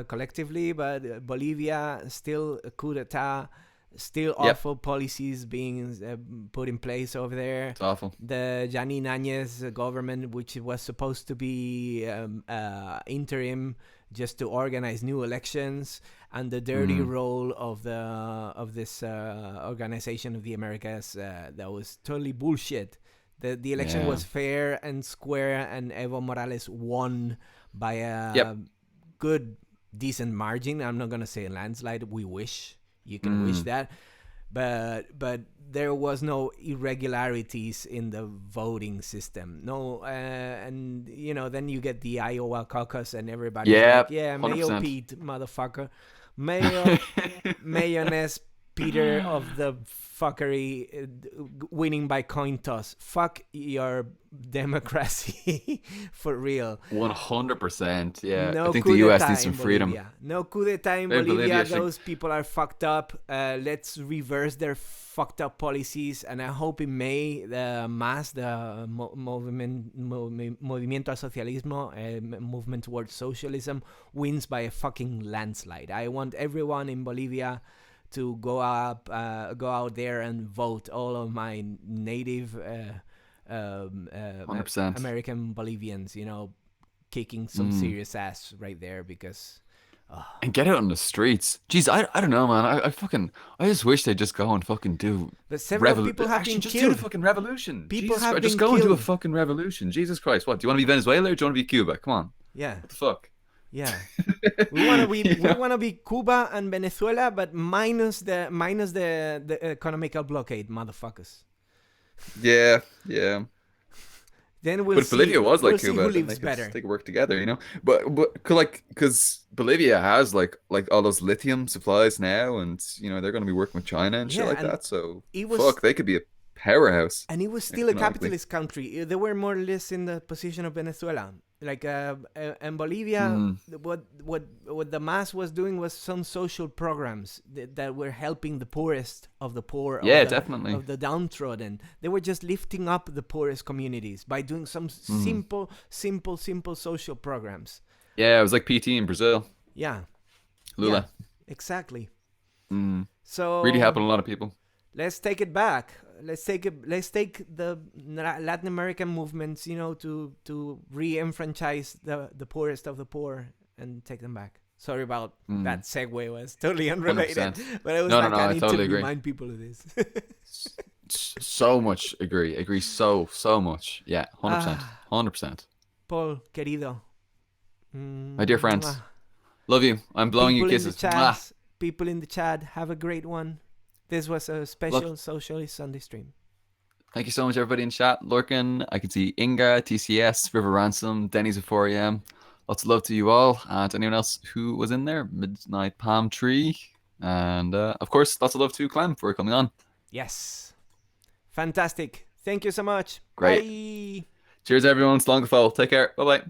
B: collectively. But Bolivia still a coup d'état. Still awful policies being put in place over there.
D: It's awful.
B: The Janine Áñez government, which was supposed to be interim just to organize new elections, and the dirty role of this Organization of the Americas, that was totally bullshit. The election was fair and square, and Evo Morales won by a good, decent margin. I'm not gonna say a landslide. We wish. You can wish that, but there was no irregularities in the voting system. No, and then you get the Iowa caucus and everybody. Yeah, Mayo Pete, motherfucker. Mayonnaise Peter of the fuckery winning by coin toss. Fuck your democracy for real.
D: 100%. Yeah,
B: No
D: I think
B: coup
D: the US
B: d'etat
D: needs some
B: in
D: freedom.
B: Bolivia. No coup d'etat in
D: Hey,
B: Bolivia.
D: Bolivia,
B: Those people are fucked up. Let's reverse their fucked up policies. And I hope in May, the MAS, the Movimiento al Socialismo, movement towards socialism, wins by a fucking landslide. I want everyone in Bolivia to go out there and vote. All of my native
D: 100%.
B: American Bolivians, kicking some serious ass right there because.
D: And get out on the streets. Jeez, I don't know, man. I just wish they'd just go and fucking do.
B: But several people have
D: Actually,
B: been
D: just
B: killed.
D: do the fucking revolution.
B: People
D: Jesus
B: have
D: Christ,
B: been
D: just go and do a
B: killed.
D: fucking revolution. Jesus Christ, what? Do you want to be Venezuela or do you want to be Cuba? Come on.
B: Yeah.
D: What the fuck?
B: Yeah. We want to be Cuba and Venezuela, but minus the economical blockade, motherfuckers.
D: Yeah.
B: Then we'll
D: But if
B: see.
D: Bolivia was like
B: we'll see
D: Cuba,
B: who
D: then
B: lives
D: they
B: better.
D: could work together, you know. But because Bolivia has like all those lithium supplies now, and they're going to be working with China and shit like that. So they could be a powerhouse.
B: And it was still a capitalist country. They were more or less in the position of Venezuela. Like in Bolivia, what the MAS was doing was some social programs that were helping the poorest of the poor.
D: Yeah,
B: definitely. Of the downtrodden. They were just lifting up the poorest communities by doing some simple social programs.
D: Yeah, it was like PT in Brazil.
B: Yeah.
D: Lula.
B: Yeah, exactly. So
D: really helping a lot of people.
B: Let's take it back. Let's take the Latin American movements, to re-enfranchise the poorest of the poor and take them back. Sorry about that segue. Was totally unrelated,
D: 100%.
B: but I was I need to remind people of this.
D: So much agree so much. Yeah, 100%.
B: Paul, querido,
D: my dear friends, love you. I'm blowing you kisses.
B: People in the chat, have a great one. This was a special Socialist Sunday stream.
D: Thank you so much, everybody in chat. Lurkin, I can see Inga, TCS, River Ransom, Denny's at 4 a.m. Lots of love to you all. And anyone else who was in there, Midnight Palm Tree. And of course, lots of love to Clem for coming on.
B: Yes. Fantastic. Thank you so much.
D: Great.
B: Bye.
D: Cheers, everyone. Slán go fóill. Take care. Bye-bye.